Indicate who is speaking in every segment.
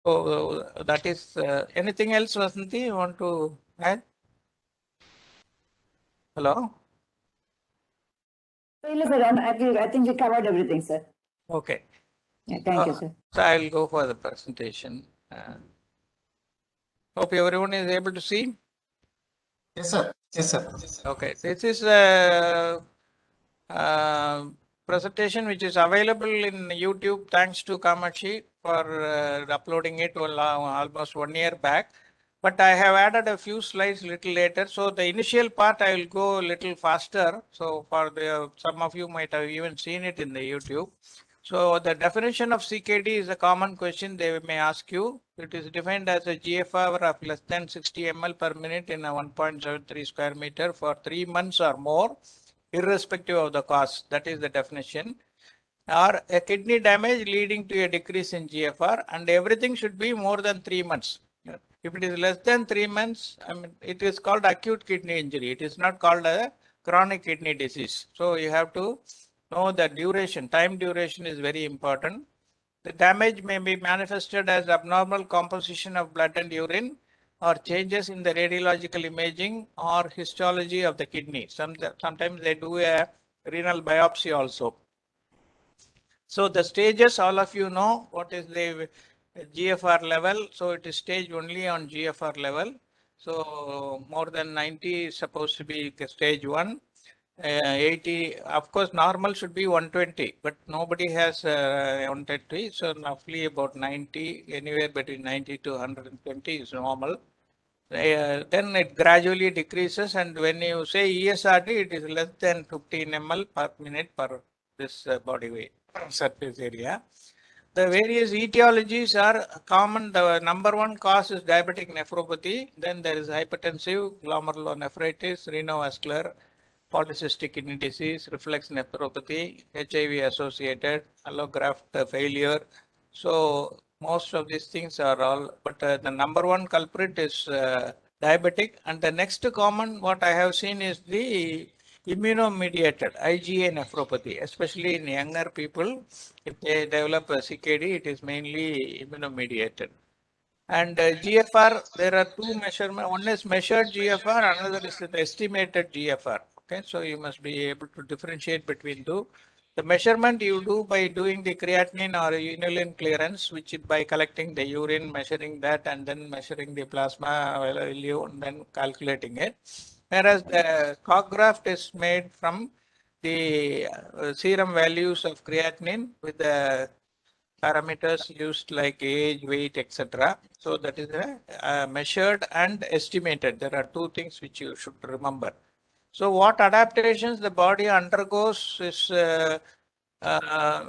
Speaker 1: So that is anything else, Vasanthi, you want to add? Hello?
Speaker 2: Sir, I think we covered everything, sir.
Speaker 1: Okay.
Speaker 2: Yeah, thank you, sir.
Speaker 1: So I'll go for the presentation. Hope everyone is able to see.
Speaker 3: Yes, sir. Yes, sir.
Speaker 1: Okay. This is a presentation which is available in YouTube thanks to Kamachi for uploading it almost 1 year back. But I have added a few slides little later. So the initial part I will go a little faster. So for the some of you might have even seen it in the YouTube. So the definition of CKD is a common question they may ask you. It is defined as a GFR of less than 60 ml per minute in a 1.73 square meter for 3 months or more, irrespective of the cause. That is the definition. Or a kidney damage leading to a decrease in GFR, and everything should be more than 3 months. If it is less than 3 months, I mean, it is called acute kidney injury. It is not called a chronic kidney disease. So you have to know the duration. Time duration is very important. The damage may be manifested as abnormal composition of blood and urine, or changes in the radiological imaging or histology of the kidney. Sometimes they do a renal biopsy also. So the stages, all of you know what is the GFR level. So it is staged only on GFR level. So more than 90 is supposed to be stage 1. 80, of course, normal should be 120, but nobody has 120. So roughly about 90, anywhere between 90 to 120 is normal. Then it gradually decreases, and when you say ESRD, it is less than 15 ml per minute per this body weight surface area. The various etiologies are common. The number one cause is diabetic nephropathy. Then there is hypertensive, glomerulonephritis, renovascular, polycystic kidney disease, reflex nephropathy, HIV associated, allograft failure. So most of these things are all, but the number one culprit is diabetic. And the next common what I have seen is the immunomediated IgA nephropathy, especially in younger people. If they develop a CKD, it is mainly immunomediated. And GFR, there are two measurements. One is measured GFR, another is the estimated GFR. Okay, so you must be able to differentiate between two. The measurement you do by doing the creatinine or inulin clearance, which by collecting the urine, measuring that, and then measuring the plasma value, and then calculating it. Whereas the coag graft is made from the serum values of creatinine with the parameters used like age, weight, etc. So that is measured and estimated. There are two things which you should remember. So what adaptations the body undergoes is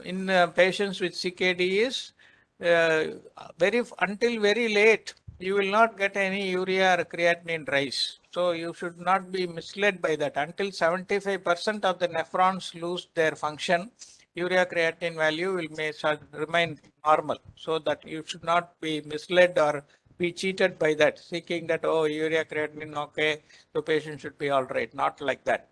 Speaker 1: in patients with CKD is until very late you will not get any urea or creatinine rise. So you should not be misled by that. Until 75% of the nephrons lose their function, urea creatinine value may remain normal. So that you should not be misled or be cheated by that, seeking that, oh, urea creatinine, okay, the patient should be all right. Not like that.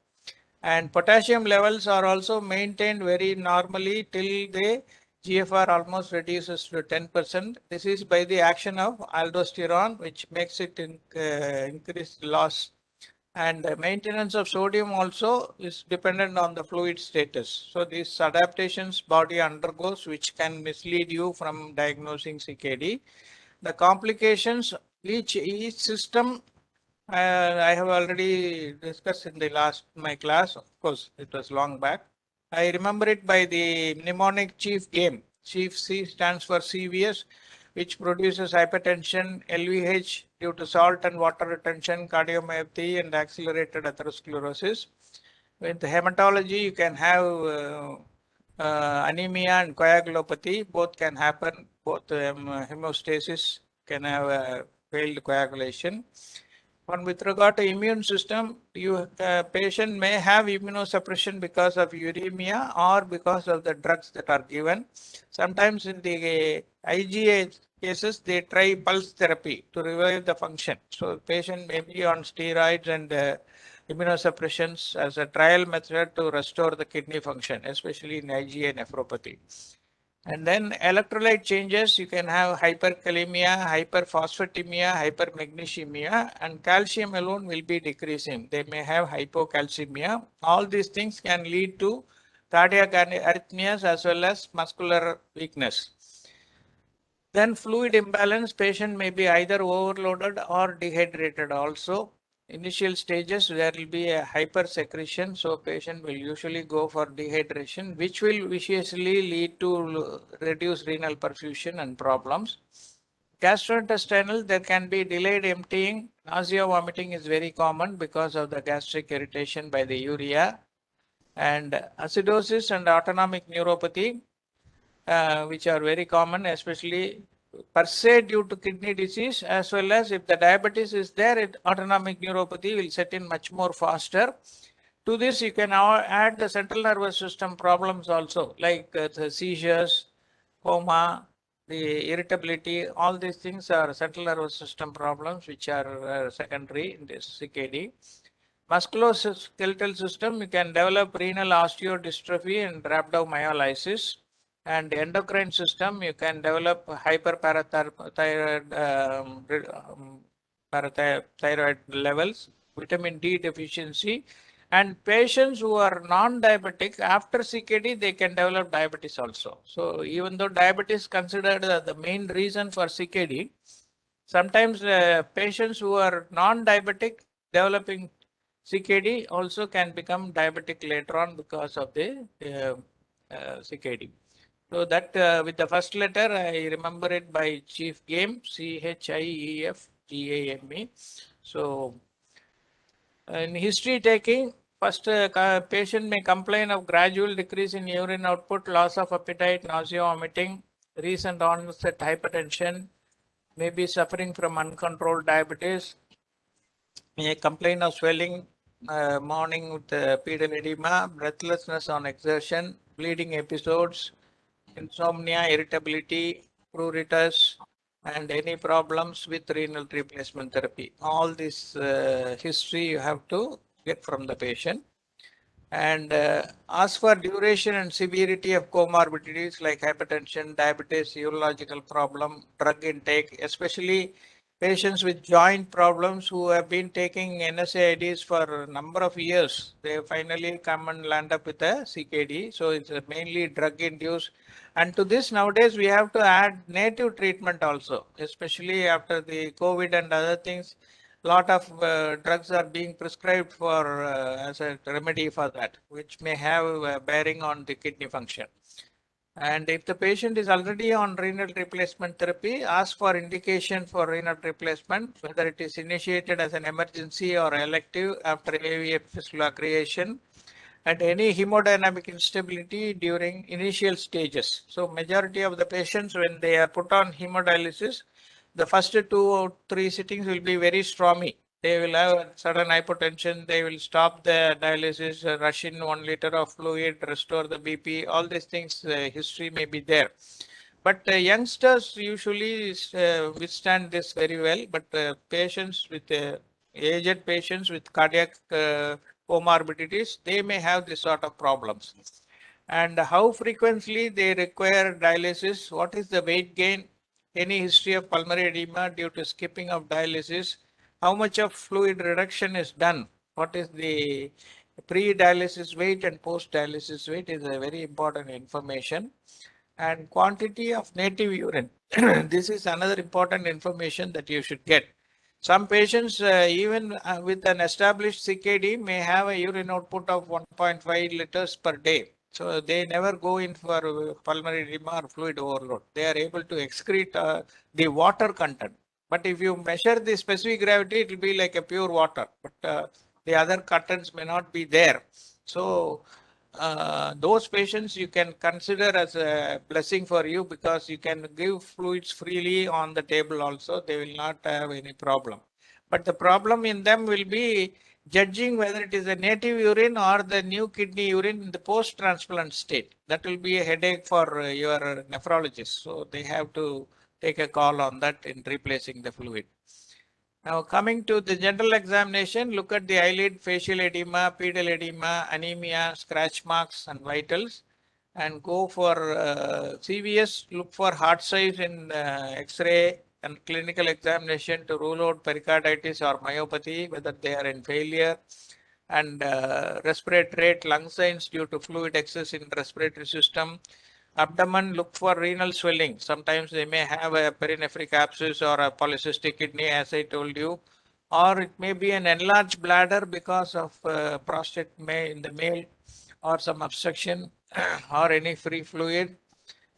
Speaker 1: And potassium levels are also maintained very normally till the GFR almost reduces to 10%. This is by the action of aldosterone, which makes it increase loss. And the maintenance of sodium also is dependent on the fluid status. So these adaptations body undergoes, which can mislead you from diagnosing CKD. The complications, each system I have already discussed in the last my class. Of course, it was long back. I remember it by the mnemonic chief game. Chief C stands for CVS, which produces hypertension, LVH due to salt and water retention, cardiomyopathy, and accelerated atherosclerosis. With hematology, you can have anemia and coagulopathy. Both can happen. Both hemostasis can have failed coagulation. And with regard to immune system, patient may have immunosuppression because of uremia or because of the drugs that are given. Sometimes in the IgA cases, they try pulse therapy to revive the function. So patient may be on steroids and immunosuppressions as a trial method to restore the kidney function, especially in IgA nephropathy. And then electrolyte changes, you can have hyperkalemia, hyperphosphatemia, hypermagnesemia, and calcium alone will be decreasing. They may have hypocalcemia. All these things can lead to cardiac arrhythmias as well as muscular weakness. Then fluid imbalance, patient may be either overloaded or dehydrated also. Initial stages, there will be a hypersecretion, so patient will usually go for dehydration, which will viciously lead to reduced renal perfusion and problems. Gastrointestinal, there can be delayed emptying. Nausea, vomiting is very common because of the gastric irritation by the urea. And acidosis and autonomic neuropathy, which are very common, especially per se due to kidney disease, as well as if the diabetes is there, autonomic neuropathy will set in much more faster. To this, you can now add the central nervous system problems also, like the seizures, coma, the irritability, all these things are central nervous system problems, which are secondary in this CKD. Musculoskeletal system, you can develop renal osteodystrophy and rhabdomyolysis. And endocrine system, you can develop hyperparathyroid parathyroid levels, vitamin D deficiency, and patients who are non-diabetic after CKD, they can develop diabetes also. So even though diabetes is considered the main reason for CKD, sometimes patients who are non-diabetic developing CKD also can become diabetic later on because of the CKD. So that with the first letter, I remember it by Chief Game, CHIEFGAME. So in history taking, first patient may complain of gradual decrease in urine output, loss of appetite, nausea, vomiting, recent onset hypertension, may be suffering from uncontrolled diabetes, may complain of swelling morning with pedal edema, breathlessness on exertion, bleeding episodes, insomnia, irritability, pruritus, and any problems with renal replacement therapy. All this history you have to get from the patient. And ask for duration and severity of comorbidities like hypertension, diabetes, urological problem, drug intake, especially patients with joint problems who have been taking NSAIDs for a number of years. They finally come and land up with a CKD. So it's mainly drug induced. And to this nowadays, we have to add native treatment also, especially after the COVID and other things. Lot of drugs are being prescribed for as a remedy for that, which may have bearing on the kidney function. And if the patient is already on renal replacement therapy, ask for indication for renal replacement, whether it is initiated as an emergency or elective after AVF fistula creation, and any hemodynamic instability during initial stages. So majority of the patients, when they are put on hemodialysis, the first 2 or 3 sittings will be very stormy. They will have sudden hypotension. They will stop the dialysis, rush in 1 liter of fluid, restore the BP. All these things, history may be there. But youngsters usually withstand this very well. But patients with aged patients with cardiac comorbidities, they may have this sort of problems. And how frequently they require dialysis? What is the weight gain? Any history of pulmonary edema due to skipping of dialysis? How much of fluid reduction is done? What is the pre-dialysis weight and post-dialysis weight is a very important information. And quantity of native urine. This is another important information that you should get. Some patients, even with an established CKD, may have a urine output of 1.5 liters per day. So they never go in for pulmonary edema or fluid overload. They are able to excrete the water content. But if you measure the specific gravity, it will be like a pure water. But the other contents may not be there. So those patients you can consider as a blessing for you, because you can give fluids freely on the table also. They will not have any problem. But the problem in them will be judging whether it is a native urine or the new kidney urine in the post-transplant state. That will be a headache for your nephrologist. So they have to take a call on that in replacing the fluid. Now coming to the general examination, look at the eyelid, facial edema, pedal edema, anemia, scratch marks and vitals. and go for CVS, look for heart size in X-ray and clinical examination to rule out pericarditis or myopathy, whether they are in failure, and respiratory rate, lung signs due to fluid excess in respiratory system. Abdomen, look for renal swelling. Sometimes they may have a perinephric abscess or a polycystic kidney, as I told you, or it may be an enlarged bladder because of prostate in the male, or some obstruction or any free fluid.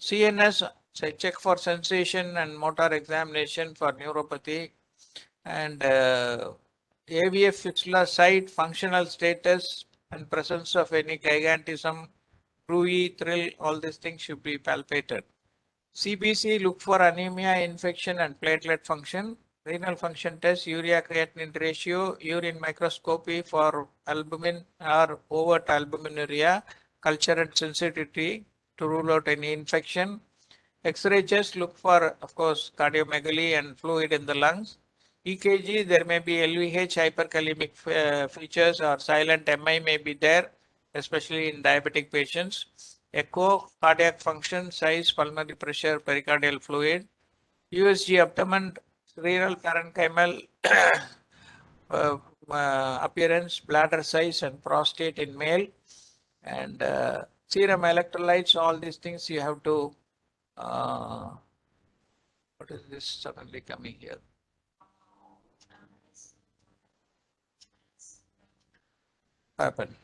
Speaker 1: CNS, say check for sensation and motor examination for neuropathy, and AVF fistula site, functional status, and presence of any gigantism, Rui, thrill, all these things should be palpated. CBC, look for anemia, infection, and platelet function. Renal function test, urea creatinine ratio, urine microscopy for albumin or overt albuminuria, culture and sensitivity to rule out any infection. X-ray chest, look for, of course, cardiomegaly and fluid in the lungs. EKG, there may be LVH, hyperkalemic features, or silent MI may be there, especially in diabetic patients. Echo, cardiac function, size, pulmonary pressure, pericardial fluid. USG, abdomen, renal parenchymal appearance, bladder size, and prostate in male. And serum electrolytes, all these things you have to. What is this suddenly coming here? What happened?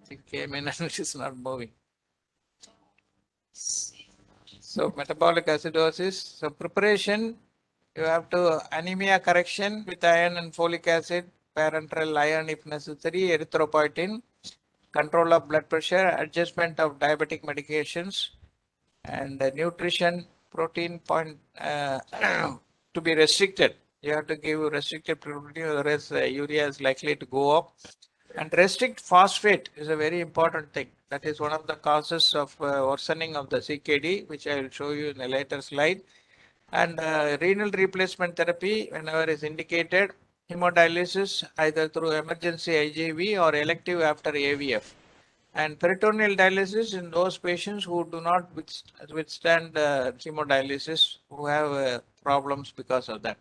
Speaker 1: It came in and it is not moving. So metabolic acidosis. So preparation, you have to anemia correction with iron and folic acid, parenteral iron if necessary, erythropoietin, control of blood pressure, adjustment of diabetic medications, and nutrition, protein point to be restricted. You have to give restricted protein, otherwise urea is likely to go up. And restrict phosphate is a very important thing. That is one of the causes of worsening of the CKD, which I will show you in a later slide. And renal replacement therapy, whenever is indicated, hemodialysis either through emergency IJV or elective after AVF. And peritoneal dialysis in those patients who do not withstand hemodialysis, who have problems because of that.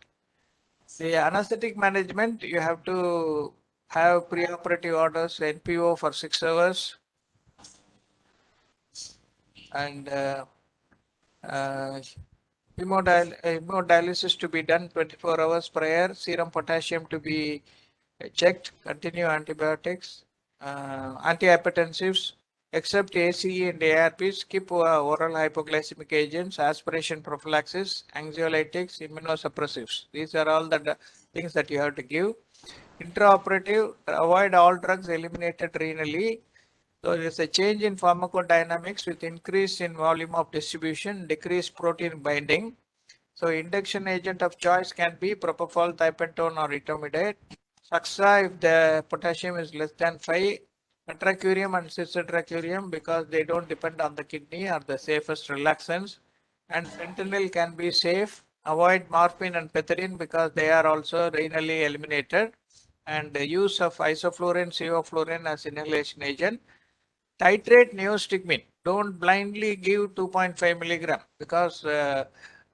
Speaker 1: The anesthetic management, you have to have preoperative orders, NPO for 6 hours, and hemodialysis to be done 24 hours prior, serum potassium to be checked, continue antibiotics, antihypertensives, except ACE and ARPs, skip oral hypoglycemic agents, aspiration prophylaxis, anxiolytics, immunosuppressives. These are all the things that you have to give. Intraoperative, avoid all drugs eliminated renally. So there is a change in pharmacodynamics with increase in volume of distribution, decreased protein binding. So induction agent of choice can be propofol, thipentone, or etomidate. Saxa if the potassium is less than 5. Atracurium and cisatracurium, because they don't depend on the kidney, are the safest relaxants. And fentanyl can be safe. Avoid morphine and pethidine because they are also renally eliminated. And the use of isoflurane, sevoflurane as inhalation agent. Titrate neostigmine. Don't blindly give 2.5 milligram because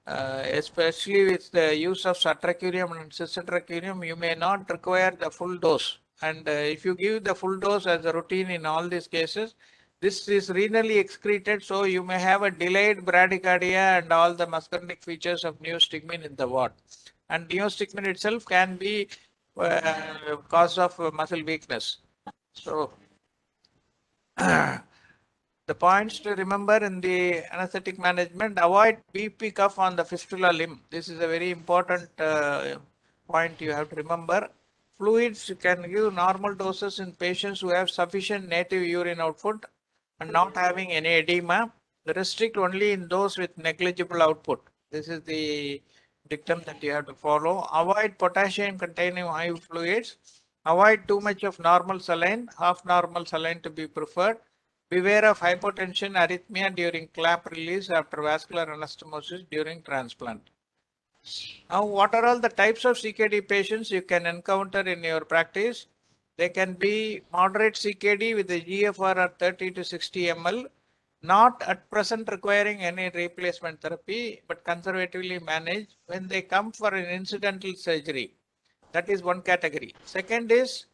Speaker 1: especially with the use of satracurium and cisatracurium, you may not require the full dose. And if you give the full dose as a routine in all these cases, this is renally excreted, so you may have a delayed bradycardia and all the muscarinic features of neostigmine in the ward. And neostigmine itself can be cause of muscle weakness. So the points to remember in the anesthetic management: avoid BP cough on the fistula limb. This is a very important point you have to remember. Fluids, you can give normal doses in patients who have sufficient native urine output and not having any edema. Restrict only in those with negligible output. This is the dictum that you have to follow. Avoid potassium containing high fluids. Avoid too much of normal saline, half normal saline to be preferred. Beware of hypotension, arrhythmia during clamp release after vascular anastomosis during transplant. Now, what are all the types of CKD patients you can encounter in your practice? They can be moderate CKD with a GFR of 30 to 60 ml, not at present requiring any replacement therapy, but conservatively managed when they come for an incidental surgery. That is one category. Second is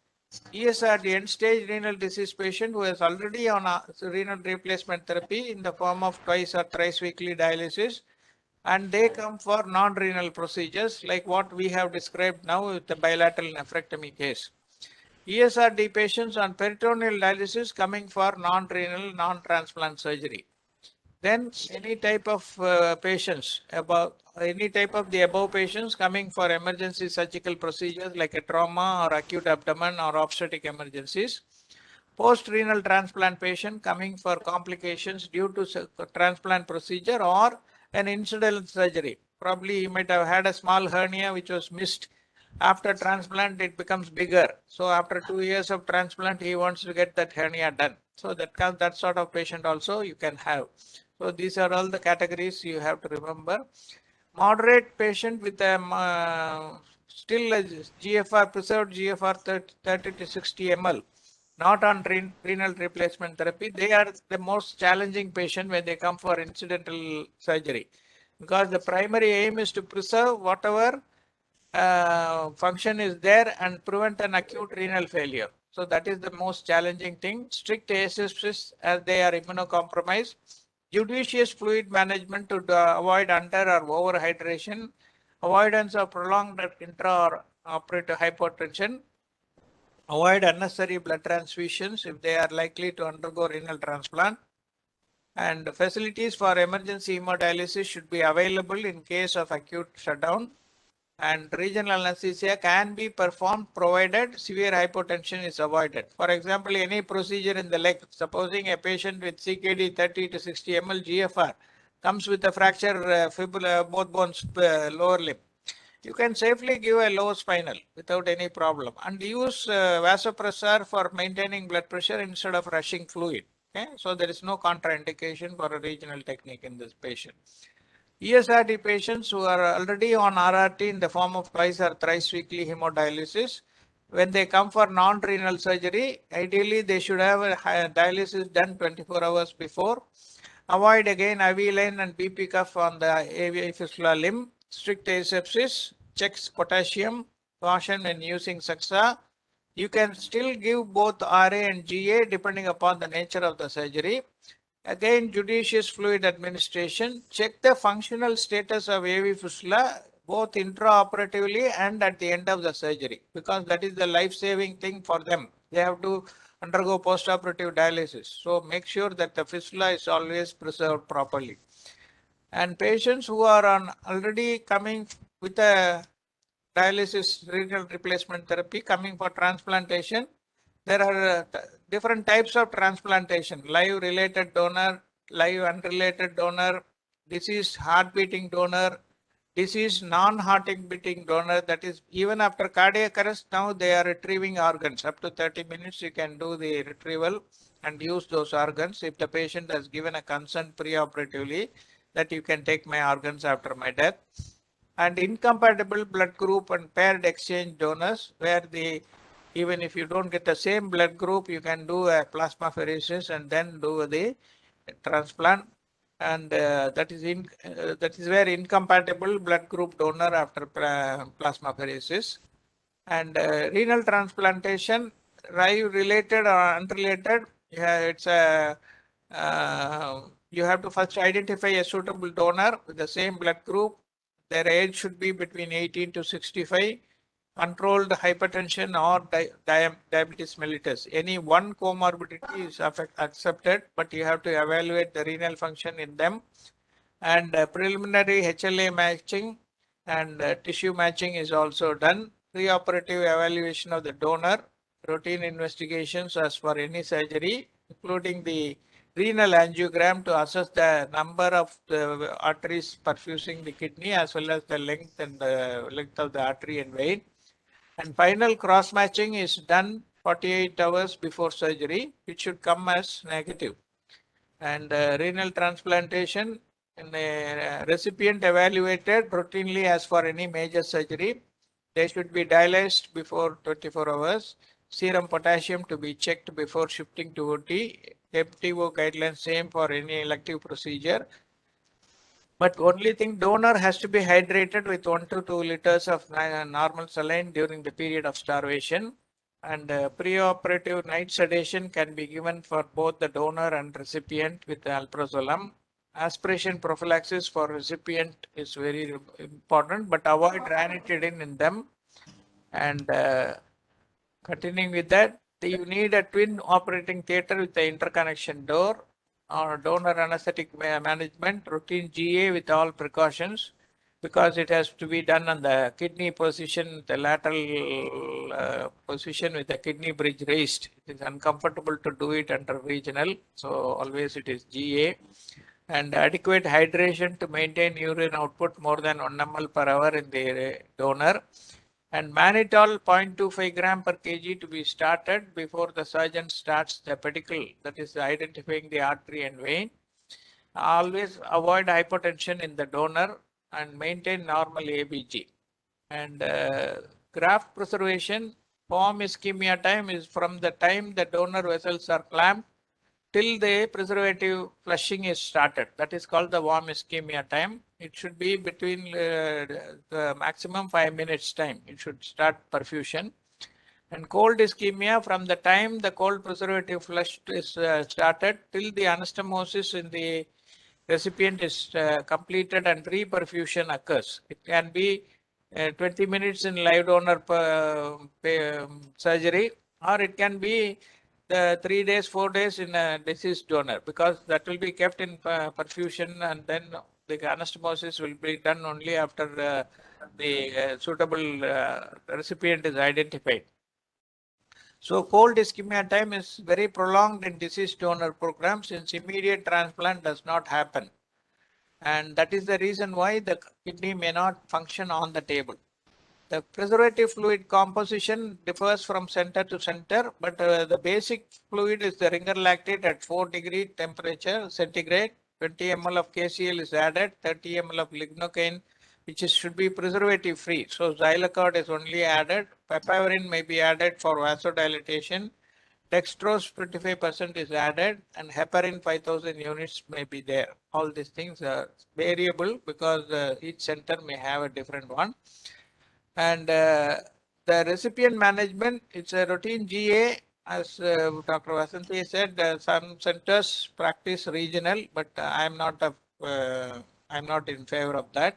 Speaker 1: ESRD, end-stage renal disease patient who is already on a renal replacement therapy in the form of twice or thrice weekly dialysis, and they come for non-renal procedures like what we have described now with the bilateral nephrectomy case. ESRD patients on peritoneal dialysis coming for non-renal, non-transplant surgery. Then any type of patients, any type of the above patients coming for emergency surgical procedures like a trauma or acute abdomen or obstetric emergencies. Post-renal transplant patient coming for complications due to transplant procedure or an incidental surgery. Probably you might have had a small hernia which was missed. After transplant, it becomes bigger. So after 2 years of transplant, he wants to get that hernia done. So that sort of patient also you can have. So these are all the categories you have to remember. Moderate patient with a still a GFR, preserved GFR 30 to 60 ml, not on renal replacement therapy. They are the most challenging patient when they come for incidental surgery, because the primary aim is to preserve whatever function is there and prevent an acute renal failure. So that is the most challenging thing. Strict asepsis as they are immunocompromised. Judicious fluid management to avoid under or over hydration. Avoidance of prolonged intraoperative hypotension. Avoid unnecessary blood transfusions if they are likely to undergo renal transplant. And facilities for emergency hemodialysis should be available in case of acute shutdown. And regional anesthesia can be performed provided severe hypotension is avoided. For example, any procedure in the leg, supposing a patient with CKD 30 to 60 ml GFR comes with a fracture fibula, both bones, lower limb, you can safely give a low spinal without any problem and use vasopressor for maintaining blood pressure instead of rushing fluid. Okay, so there is no contraindication for a regional technique in this patient. ESRD patients who are already on RRT in the form of twice or thrice weekly hemodialysis, when they come for non-renal surgery, ideally they should have a dialysis done 24 hours before. Avoid again IV line and BP cuff on the AV fistula limb. Strict asepsis, checks potassium, caution when using Saxa. You can still give both RA and GA depending upon the nature of the surgery. Again, judicious fluid administration. Check the functional status of AV fistula both intraoperatively and at the end of the surgery, because that is the life-saving thing for them. They have to undergo post-operative dialysis. So make sure that the fistula is always preserved properly. And patients who are on already coming with a dialysis renal replacement therapy coming for transplantation, there are different types of transplantation: live related donor, live unrelated donor, deceased heart beating donor, deceased non-heart beating donor. That is, even after cardiac arrest, now they are retrieving organs. Up to 30 minutes you can do the retrieval and use those organs if the patient has given a consent preoperatively that you can take my organs after my death. And incompatible blood group and paired exchange donors, where even if you don't get the same blood group, you can do a plasmapheresis and then do the transplant. And that is where incompatible blood group donor after plasmapheresis. And renal transplantation, live related or unrelated, it's a you have to first identify a suitable donor with the same blood group. Their age should be between 18 to 65. Controlled hypertension or diabetes mellitus. Any one comorbidity is accepted, but you have to evaluate the renal function in them. And preliminary HLA matching and tissue matching is also done. Preoperative evaluation of the donor, routine investigations as for any surgery, including the renal angiogram to assess the number of the arteries perfusing the kidney as well as the length of the artery and vein. And final cross matching is done 48 hours before surgery. It should come as negative. And renal transplantation in a recipient evaluated routinely as for any major surgery. They should be dialyzed before 24 hours. serum potassium to be checked before shifting to OT. MTO guidelines same for any elective procedure. But only thing, donor has to be hydrated with 1 to 2 liters of normal saline during the period of starvation. And preoperative night sedation can be given for both the donor and recipient with alprazolam. Aspiration prophylaxis for recipient is very important, but avoid ranitidine in them. And continuing with that, you need a twin operating theater with the interconnection door or donor anesthetic management, routine GA with all precautions, because it has to be done on the kidney position, the lateral position with the kidney bridge raised. It is uncomfortable to do it under regional, so always it is GA. And adequate hydration to maintain urine output more than 1 ml per hour in the donor. And mannitol 0.25 gram per kg to be started before the surgeon starts the pedicle, that is identifying the artery and vein. Always avoid hypotension in the donor and maintain normal ABG. And graft preservation, form ischemia time is from the time the donor vessels are clamped till the preservative flushing is started. That is called the warm ischemia time. It should be between the maximum 5 minutes time. It should start perfusion. And cold ischemia, from the time the cold preservative flush is started till the anastomosis in the recipient is completed and reperfusion occurs. It can be 20 minutes in live donor surgery, or it can be the 3 days, 4 days in a deceased donor, because that will be kept in perfusion, and then the anastomosis will be done only after the suitable recipient is identified. So cold ischemia time is very prolonged in deceased donor program since immediate transplant does not happen. And that is the reason why the kidney may not function on the table. The preservative fluid composition differs from center to center, but the basic fluid is the ringer lactate at 4 degree temperature centigrade. 20 ml of KCl is added, 30 ml of lignocaine, which should be preservative free. So xylacod is only added. Papaverine may be added for vasodilation. Dextrose 25% is added, and heparin 5000 units may be there. All these things are variable because each center may have a different one. And the recipient management, it's a routine GA, as Dr. Vasanthi said. Some centers practice regional, but I'm not in favor of that.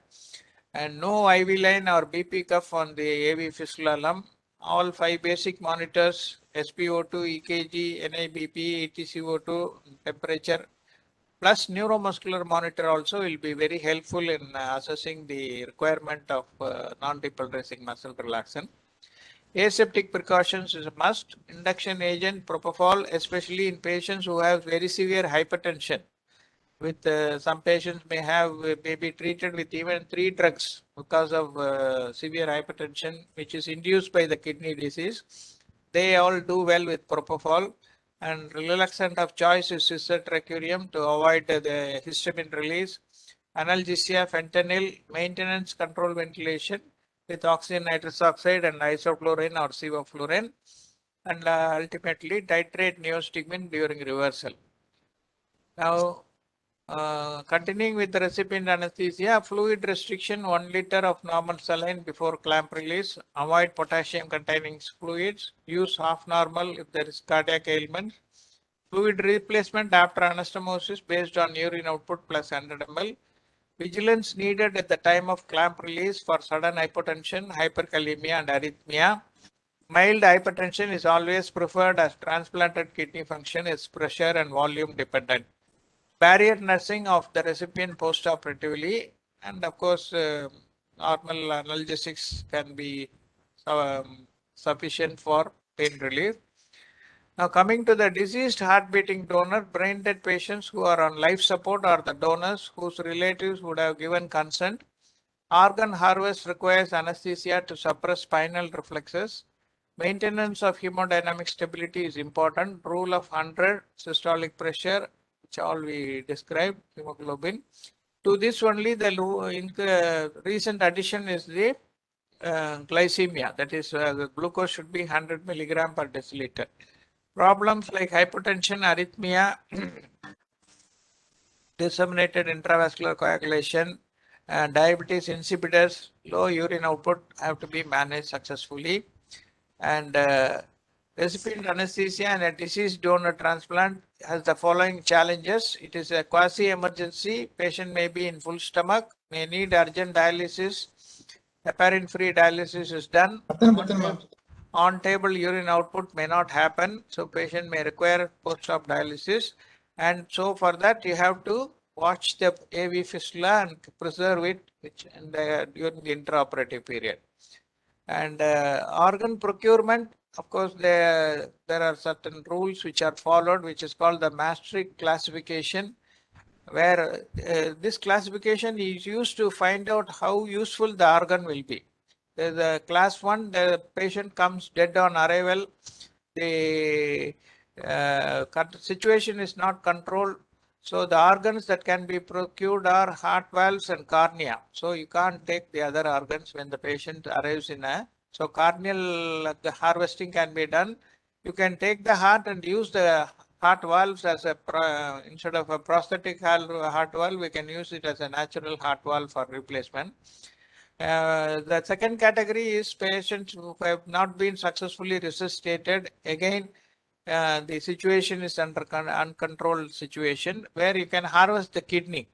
Speaker 1: And no IV line or BP cuff on the AV fistula lump. All 5 basic monitors, SpO2, EKG, NIBP, ETCO2, temperature, plus neuromuscular monitor also will be very helpful in assessing the requirement of non-depolarizing muscle relaxant. Aseptic precautions is a must. Induction agent propofol, especially in patients who have very severe hypertension. With some patients may be treated with even 3 drugs because of severe hypertension, which is induced by the kidney disease. They all do well with propofol. And relaxant of choice is cisatracurium to avoid the histamine release. Analgesia, fentanyl, maintenance control ventilation with oxygen nitrous oxide and isoflurane or sevoflurane. And ultimately titrate neostigmine during reversal. Now, continuing with the recipient anesthesia, fluid restriction 1 liter of normal saline before clamp release. Avoid potassium containing fluids. Use half normal if there is cardiac ailment. Fluid replacement after anastomosis based on urine output plus 100 ml. Vigilance needed at the time of clamp release for sudden hypotension, hyperkalemia and arrhythmia. Mild hypertension is always preferred as transplanted kidney function is pressure and volume dependent. Barrier nursing of the recipient postoperatively, and of course normal analgesics can be sufficient for pain relief. Now coming to the deceased heart beating donor, brain dead patients who are on life support are the donors whose relatives would have given consent. Organ harvest requires anesthesia to suppress spinal reflexes. Maintenance of hemodynamic stability is important. Rule of 100, systolic pressure, which all we described, hemoglobin. To this only the recent addition is the glycemia, that is, the glucose should be 100 milligram per deciliter. Problems like hypertension, arrhythmia, disseminated intravascular coagulation, diabetes insipidus, low urine output have to be managed successfully. And recipient anesthesia and a deceased donor transplant has the following challenges. It is a quasi-emergency. Patient may be in full stomach, may need urgent dialysis. Heparin-free dialysis is done. On-table urine output may not happen, so patient may require post-op dialysis. And so for that, you have to watch the AV fistula and preserve it during the intraoperative period. And organ procurement, of course, there are certain rules which are followed, which is called the Maastricht classification, where this classification is used to find out how useful the organ will be. The class 1, the patient comes dead on arrival, the situation is not controlled. So the organs that can be procured are heart valves and cornea. So you can't take the other organs when the patient arrives in a, so corneal the harvesting can be done. You can take the heart and use the heart valves as a, instead of a prosthetic heart valve, we can use it as a natural heart valve for replacement. The second category is patients who have not been successfully resuscitated. Again, the situation is under uncontrolled situation where you can harvest the kidney.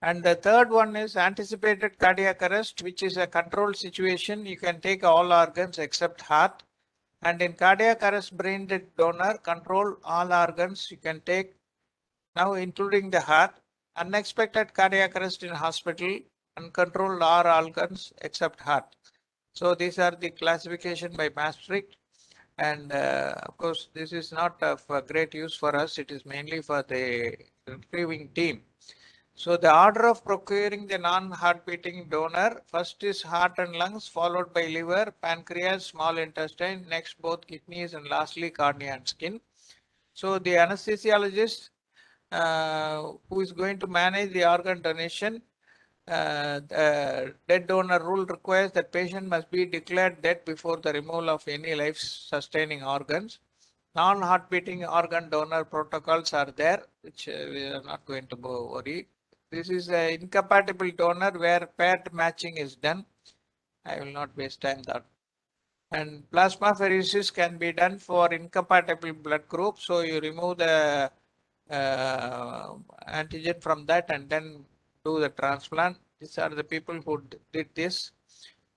Speaker 1: And the third one is anticipated cardiac arrest, which is a controlled situation. You can take all organs except heart. And in cardiac arrest brain dead donor, control all organs you can take, now including the heart. Unexpected cardiac arrest in hospital, uncontrolled all organs except heart. So these are the classification by Maastricht. And of course, this is not of great use for us. It is mainly for the retrieving team. So the order of procuring the non-heart beating donor, first is heart and lungs, followed by liver, pancreas, small intestine, next both kidneys, and lastly cornea and skin. So the anesthesiologist who is going to manage the organ donation, the dead donor rule requires that patient must be declared dead before the removal of any life-sustaining organs. Non-heart beating organ donor protocols are there, which we are not going to worry. This is an incompatible donor where paired matching is done. I will not waste time that. And plasmapheresis can be done for incompatible blood group. So you remove the antigen from that and then do the transplant. These are the people who did this.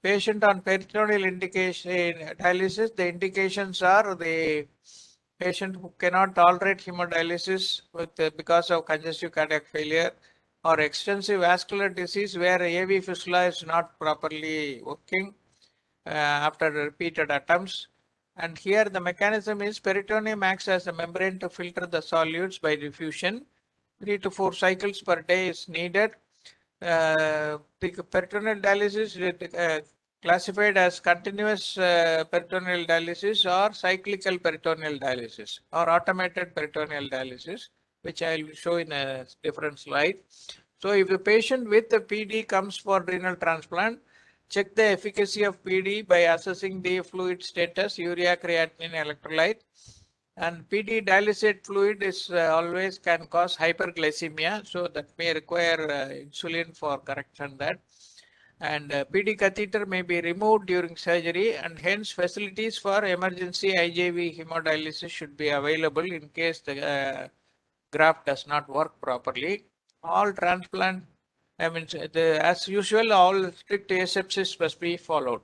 Speaker 1: Patient on peritoneal indication dialysis, the indications are the patient who cannot tolerate hemodialysis with because of congestive cardiac failure or extensive vascular disease where AV fistula is not properly working after repeated attempts. And here the mechanism is peritoneum acts as a membrane to filter the solutes by diffusion. 3 to 4 cycles per day is needed. The peritoneal dialysis is classified as continuous peritoneal dialysis or cyclical peritoneal dialysis or automated peritoneal dialysis, which I will show in a different slide. So if the patient with the PD comes for renal transplant, check the efficacy of PD by assessing the fluid status, urea, creatinine, electrolyte. And PD dialysate fluid is always can cause hyperglycemia, so that may require insulin for correction that. And PD catheter may be removed during surgery, and hence facilities for emergency IJV hemodialysis should be available in case the graft does not work properly. All transplant, as usual, all strict asepsis must be followed.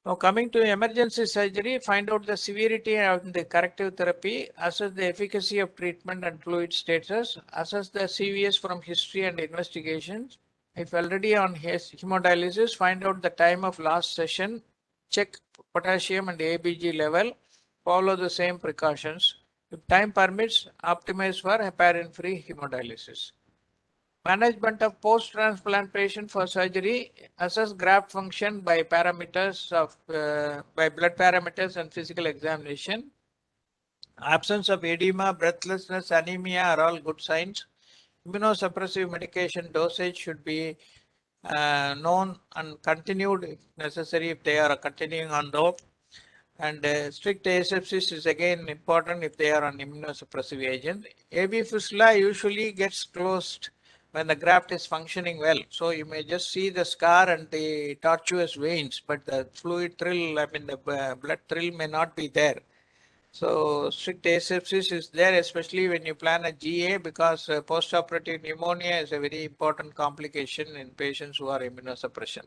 Speaker 1: Now coming to emergency surgery, find out the severity of the corrective therapy, assess the efficacy of treatment and fluid status, assess the CVS from history and investigations. If already on hemodialysis, find out the time of last session, check potassium and ABG level, follow the same precautions. If time permits, optimize for heparin-free hemodialysis. Management of post-transplant patient for surgery, assess graft function by parameters of by blood parameters and physical examination. Absence of edema, breathlessness, anemia are all good signs. Immunosuppressive medication dosage should be known and continued if necessary if they are continuing on those. And strict asepsis is again important if they are on immunosuppressive agent. AV fistula usually gets closed when the graft is functioning well. So you may just see the scar and the tortuous veins, but the fluid thrill, the blood thrill may not be there. So strict asepsis is there, especially when you plan a GA, because postoperative pneumonia is a very important complication in patients who are immunosuppression.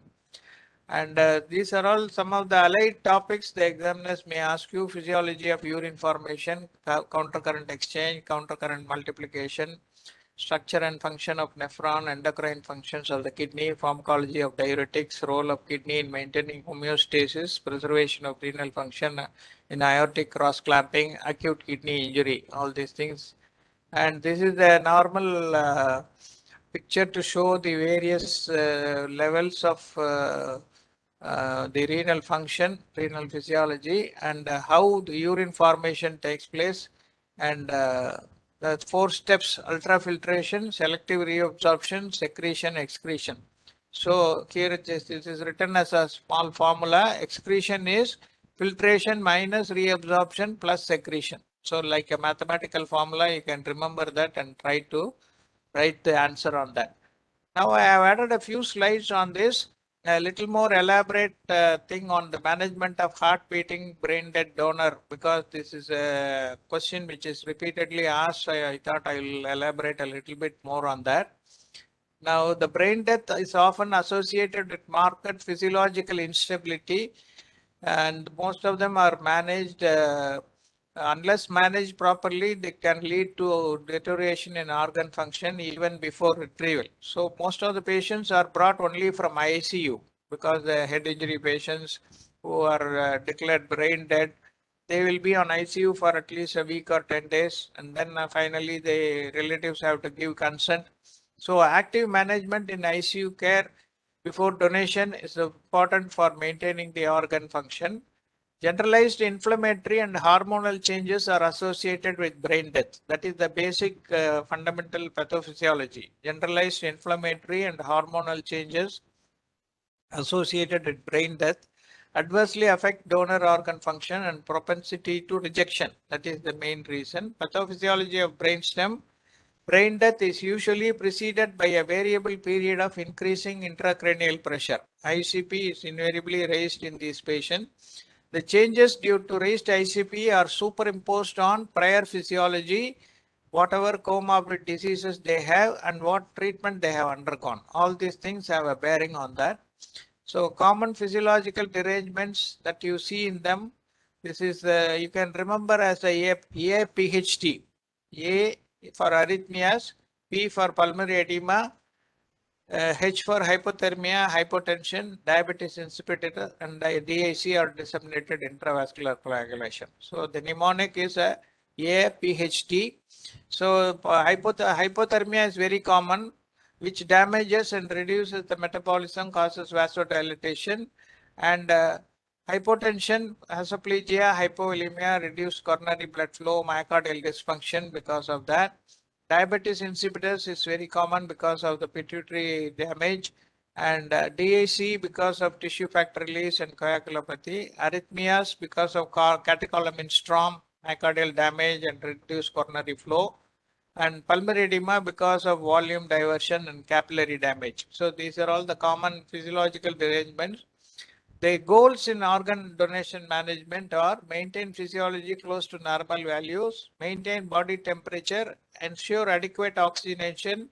Speaker 1: And these are all some of the allied topics the examiners may ask you: physiology of urine formation, countercurrent exchange, countercurrent multiplication, structure and function of nephron, endocrine functions of the kidney, pharmacology of diuretics, role of kidney in maintaining homeostasis, preservation of renal function in aortic cross clamping, acute kidney injury, all these things. And this is the normal picture to show the various levels of the renal function, renal physiology, and how the urine formation takes place, and the 4 steps: ultrafiltration, selective reabsorption, secretion, excretion. So here this is written as a small formula. Excretion is filtration minus reabsorption plus secretion. So like a mathematical formula, you can remember that and try to write the answer on that. Now I have added a few slides on this, a little more elaborate thing on the management of heart beating brain dead donor, because this is a question which is repeatedly asked. I thought I will elaborate a little bit more on that. Now, the brain death is often associated with marked physiological instability, and most of them are managed. Unless managed properly, they can lead to deterioration in organ function even before retrieval. So most of the patients are brought only from ICU, because the head injury patients who are declared brain dead, they will be on ICU for at least a week or 10 days, and then finally the relatives have to give consent. So active management in ICU care before donation is important for maintaining the organ function. Generalized inflammatory and hormonal changes are associated with brain death. That is the basic fundamental pathophysiology. Generalized inflammatory and hormonal changes associated with brain death adversely affect donor organ function and propensity to rejection. That is the main reason. Pathophysiology of brainstem. Brain death is usually preceded by a variable period of increasing intracranial pressure. ICP is invariably raised in these patients. The changes due to raised ICP are superimposed on prior physiology, whatever comorbid diseases they have and what treatment they have undergone. All these things have a bearing on that. So common physiological derangements that you see in them, this is you can remember as a PHT. A for arrhythmias, P for pulmonary edema, H for hypothermia, hypotension, diabetes insipidus, and DIC or disseminated intravascular coagulation. So the mnemonic is a PHT. So hypothermia is very common, which damages and reduces the metabolism, causes vasodilatation, and hypotension, asplegia, hypovolemia, reduced coronary blood flow, myocardial dysfunction because of that. Diabetes insipidus is very common because of the pituitary damage, and DAC because of tissue factor release and coagulopathy. Arrhythmias because of catecholamine storm, myocardial damage and reduced coronary flow. And pulmonary edema because of volume diversion and capillary damage. So these are all the common physiological derangements. The goals in organ donation management are: maintain physiology close to normal values, maintain body temperature, ensure adequate oxygenation,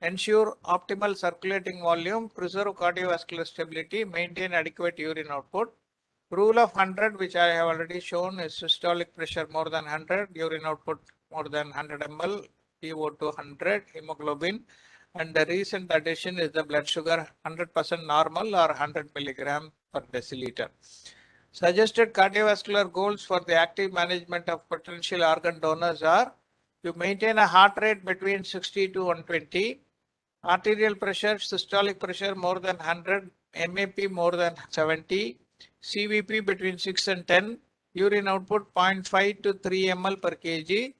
Speaker 1: ensure optimal circulating volume, preserve cardiovascular stability, maintain adequate urine output. Rule of 100, which I have already shown, is systolic pressure more than 100, urine output more than 100 ml, PO2 100, hemoglobin. And the recent addition is the blood sugar 100% normal or 100 milligram per deciliter. Suggested cardiovascular goals for the active management of potential organ donors are: to maintain a heart rate between 60 to 120, arterial pressure, systolic pressure more than 100, MAP more than 70, CVP between 6 and 10, urine output 0.5 to 3 ml per kg,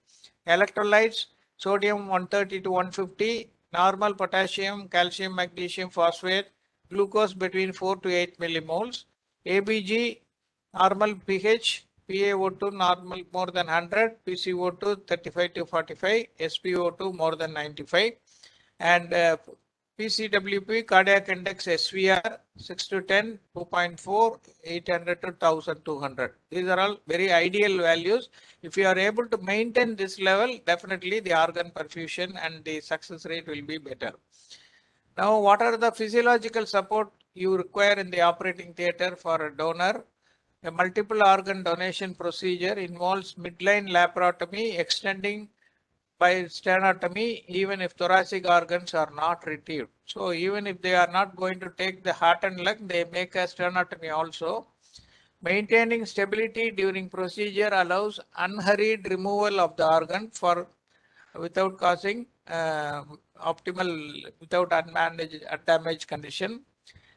Speaker 1: electrolytes sodium 130 to 150, normal potassium, calcium, magnesium, phosphate, glucose between 4 to 8 millimoles, ABG, normal pH, PaO2 normal more than 100, PCO2 35 to 45, SpO2 more than 95, and PCWP, cardiac index SVR 6 to 10, 2.4, 800 to 1200. These are all very ideal values. If you are able to maintain this level, definitely the organ perfusion and the success rate will be better. Now, what are the physiological support you require in the operating theater for a donor? A multiple organ donation procedure involves midline laparotomy extending by sternotomy, even if thoracic organs are not retrieved. So even if they are not going to take the heart and lung, they make a sternotomy also. Maintaining stability during procedure allows unhurried removal of the organ without causing without unmanaged damaged condition.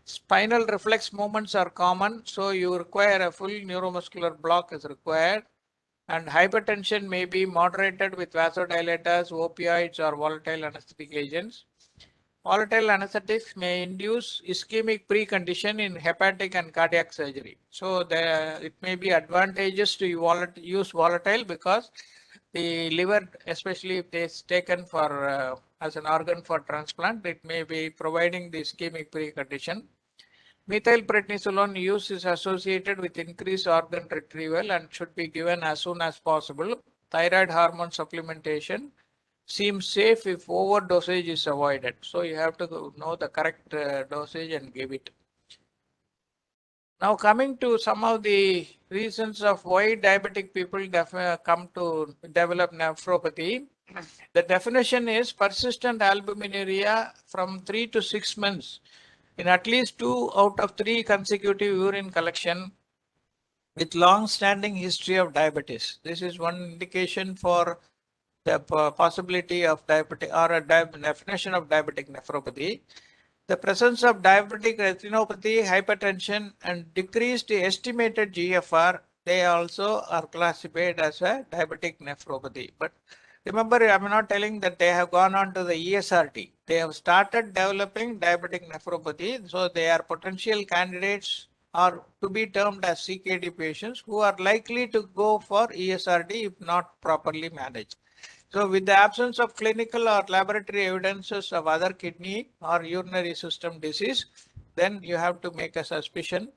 Speaker 1: Spinal reflex movements are common, so you require a full neuromuscular block is required. And hypertension may be moderated with vasodilators, opioids, or volatile anesthetic agents. Volatile anesthetics may induce ischemic precondition in hepatic and cardiac surgery. So it may be advantageous to use volatile because the liver, especially if it is taken for as an organ for transplant, it may be providing the ischemic precondition. Methylprednisolone use is associated with increased organ retrieval and should be given as soon as possible. Thyroid hormone supplementation seems safe if overdosage is avoided. So you have to know the correct dosage and give it. Now coming to some of the reasons of why diabetic people come to develop nephropathy. The definition is persistent albuminuria from 3 to 6 months in at least 2 out of 3 consecutive urine collection with long-standing history of diabetes. This is one indication for the possibility of diabetic or a definition of diabetic nephropathy. The presence of diabetic retinopathy, hypertension, and decreased estimated GFR, they also are classified as a diabetic nephropathy. But remember, I'm not telling that they have gone on to the ESRT. They have started developing diabetic nephropathy, so they are potential candidates or to be termed as CKD patients who are likely to go for ESRT if not properly managed. So with the absence of clinical or laboratory evidences of other kidney or urinary system disease, then you have to make a suspicion.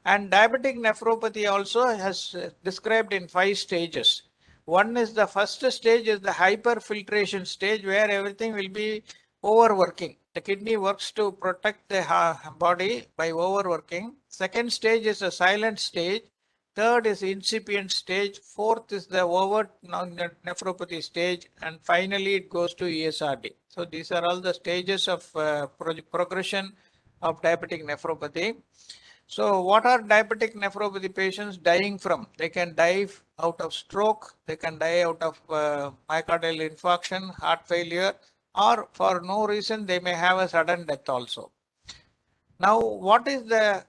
Speaker 1: And diabetic nephropathy also has described in 5 stages. One is the first stage is the hyperfiltration stage where everything will be overworking. The kidney works to protect the body by overworking. Second stage is a silent stage. Third is incipient stage. Fourth is the overt nephropathy stage. And finally, it goes to ESRD. So these are all the stages of progression of diabetic nephropathy. So what are diabetic nephropathy patients dying from? They can die out of stroke. They can die out of myocardial infarction, heart failure, or for no reason, they may have a sudden death also. Now, what is the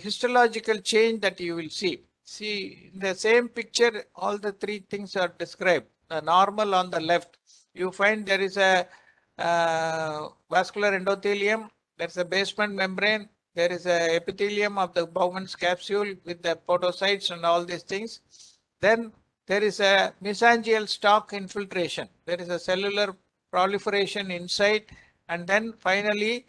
Speaker 1: histological change that you will see? See, in the same picture, all the 3 things are described. The normal on the left, you find there is a vascular endothelium, there's a basement membrane, there is a epithelium of the Bowman's capsule with the podocytes and all these things. Then there is a mesangial stalk infiltration. There is a cellular proliferation inside, and then finally,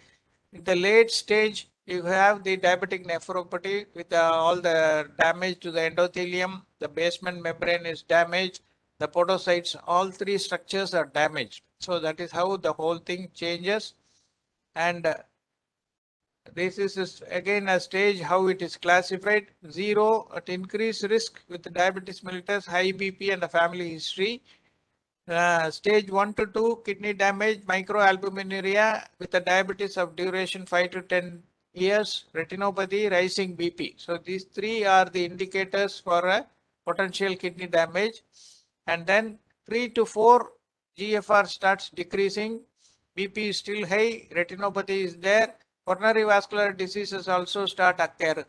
Speaker 1: in the late stage, you have the diabetic nephropathy with all the damage to the endothelium. The basement membrane is damaged. The podocytes, all 3 structures are damaged. So that is how the whole thing changes. And this is again a stage how it is classified. 0 at increased risk with diabetes mellitus, high BP and a family history. Stage 1 to 2 kidney damage, microalbuminuria with a diabetes of duration 5 to 10 years, retinopathy, rising BP. So these 3 are the indicators for a potential kidney damage. And then 3 to 4 GFR starts decreasing, BP is still high, retinopathy is there, coronary vascular diseases also start occurring.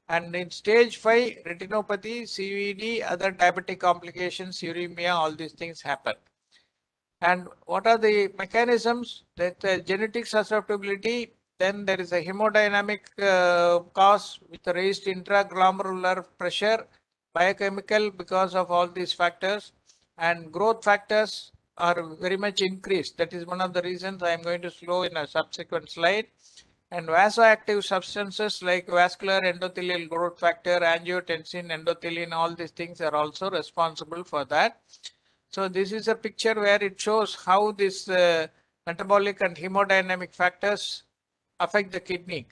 Speaker 1: And in stage 5, retinopathy, CVD, other diabetic complications, uremia, all these things happen. And what are the mechanisms? That genetic susceptibility, then there is a hemodynamic cause with raised intraglomerular pressure, biochemical because of all these factors, and growth factors are very much increased. That is one of the reasons I am going to show in a subsequent slide. And vasoactive substances like vascular endothelial growth factor, angiotensin, endothelin, all these things are also responsible for that. So this is a picture where it shows how this metabolic and hemodynamic factors affect the kidney,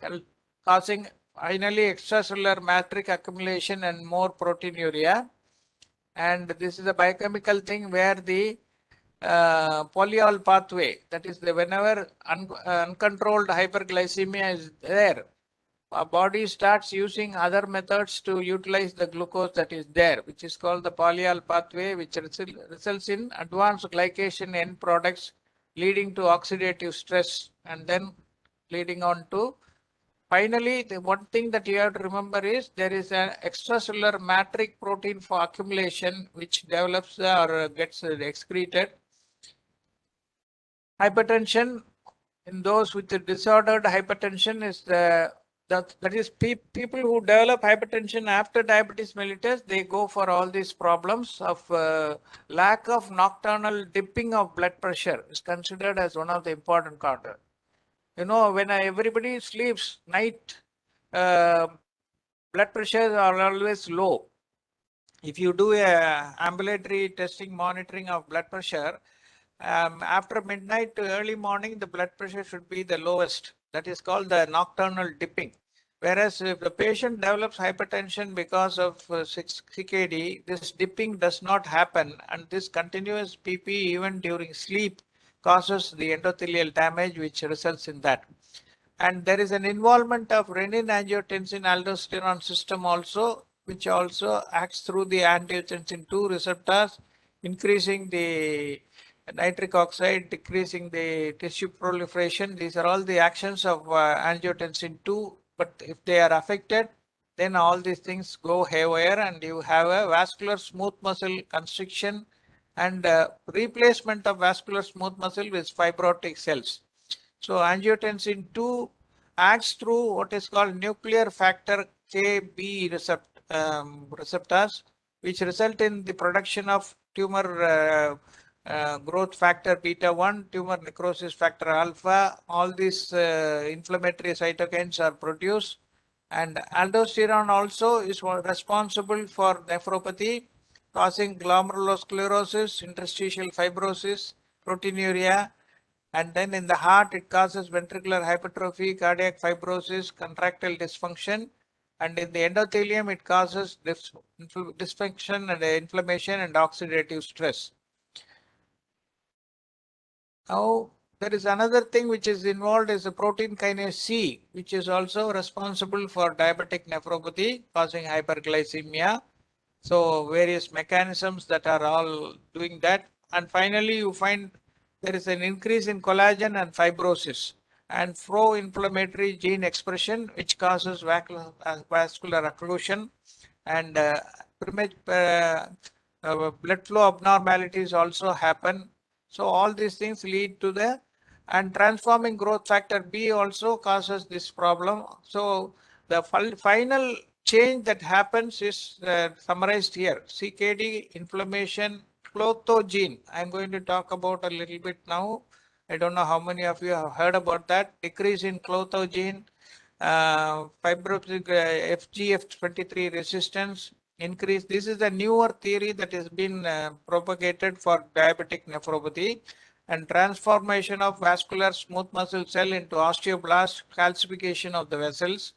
Speaker 1: causing finally extracellular matrix accumulation and more proteinuria. And this is a biochemical thing where the polyol pathway, that is the whenever uncontrolled hyperglycemia is there, our body starts using other methods to utilize the glucose that is there, which is called the polyol pathway, which results in advanced glycation end products leading to oxidative stress and then leading on to finally, the one thing that you have to remember is there is an extracellular matrix protein for accumulation which develops or gets excreted. Hypertension in those with the disordered hypertension is that is people who develop hypertension after diabetes mellitus, they go for all these problems of lack of nocturnal dipping of blood pressure is considered as one of the important causes. You know, when everybody sleeps night, blood pressures are always low. If you do a ambulatory testing monitoring of blood pressure, after midnight to early morning, the blood pressure should be the lowest. That is called the nocturnal dipping. Whereas if the patient develops hypertension because of CKD, this dipping does not happen, and this continuous PP even during sleep causes the endothelial damage, which results in that. And there is an involvement of renin angiotensin aldosterone system also, which also acts through the angiotensin 2 receptors, increasing the nitric oxide, decreasing the tissue proliferation. These are all the actions of angiotensin 2, but if they are affected, then all these things go haywire and you have a vascular smooth muscle constriction and replacement of vascular smooth muscle with fibrotic cells. So angiotensin 2 acts through what is called nuclear factor Kb receptors, which result in the production of tumor growth factor beta 1, tumor necrosis factor alpha. All these inflammatory cytokines are produced, and aldosterone also is responsible for nephropathy, causing glomerulosclerosis, interstitial fibrosis, proteinuria. And then in the heart, it causes ventricular hypertrophy, cardiac fibrosis, contractile dysfunction. And in the endothelium, it causes dysfunction and inflammation and oxidative stress. Now, there is another thing which is involved is the protein kinase C, which is also responsible for diabetic nephropathy, causing hyperglycemia. So various mechanisms that are all doing that. And finally, you find there is an increase in collagen and fibrosis and pro-inflammatory gene expression, which causes vascular occlusion and blood flow abnormalities also happen. So all these things lead to the, and transforming growth factor B also causes this problem. So the final change that happens is summarized here. CKD, inflammation, clotho gene. I'm going to talk about a little bit now. I don't know how many of you have heard about that. Decrease in clotho gene, fibrotic FGF23 resistance, increase. This is a newer theory that has been propagated for diabetic nephropathy, and transformation of vascular smooth muscle cell into osteoblast, calcification of the vessels.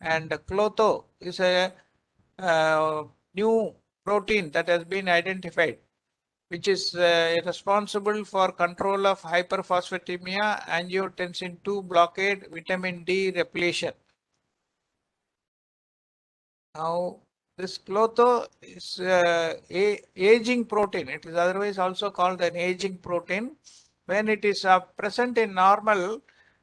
Speaker 1: And clotho is a new protein that has been identified, which is responsible for control of hyperphosphatemia, angiotensin 2 blockade, vitamin D repletion. Now, this clotho is a aging protein. It is otherwise also called an aging protein. When it is present in normal,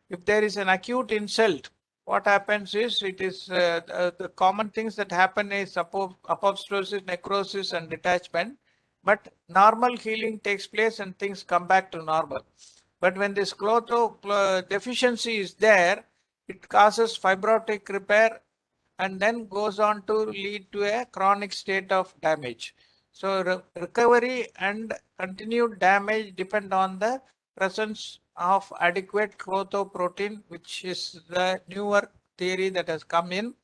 Speaker 1: if there is an acute insult, what happens is it is the common things that happen is apoptosis, necrosis, and detachment. but normal healing takes place and things come back to normal. But when this deficiency is there, it causes fibrotic repair and then goes on to lead to a chronic state of damage. So recovery and continued damage depend on the presence of adequate protein, which is the newer theory that has come in.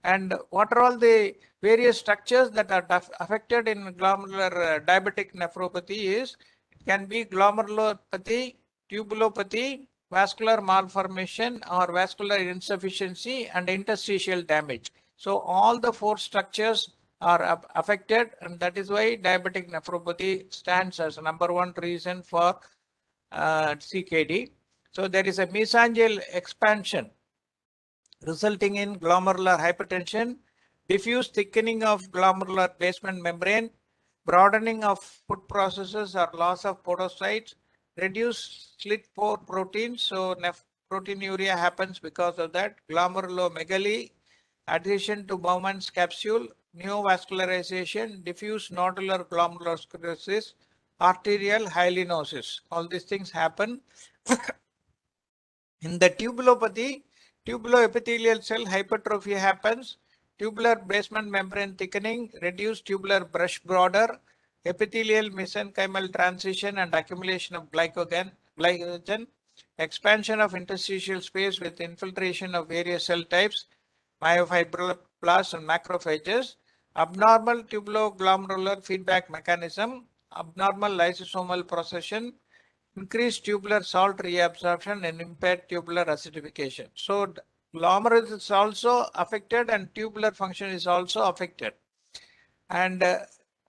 Speaker 1: And what are all the various structures that are affected in glomerular diabetic nephropathy is, it can be glomerulopathy, tubulopathy, vascular malformation or vascular insufficiency and interstitial damage. So all the four structures are affected, and that is why diabetic nephropathy stands as number one reason for CKD. So there is a mesangial expansion resulting in glomerular hypertension, diffuse thickening of glomerular basement membrane, broadening of food processes or loss of podocytes, reduced slit pore proteins, so proteinuria happens because of that, glomerulomegaly, adhesion to Bowman's capsule, neovascularization, diffuse nodular glomerulosclerosis, arterial hyalinosis. All these things happen. In the tubulopathy, tubuloepithelial cell hypertrophy happens, tubular basement membrane thickening, reduced tubular brush border, epithelial mesenchymal transition and accumulation of glycogen, expansion of interstitial space with infiltration of various cell types, myofibroblasts and macrophages, abnormal tubuloglomerular feedback mechanism, abnormal lysosomal procession, increased tubular salt reabsorption and impaired tubular acidification. So glomerulus is also affected and tubular function is also affected. And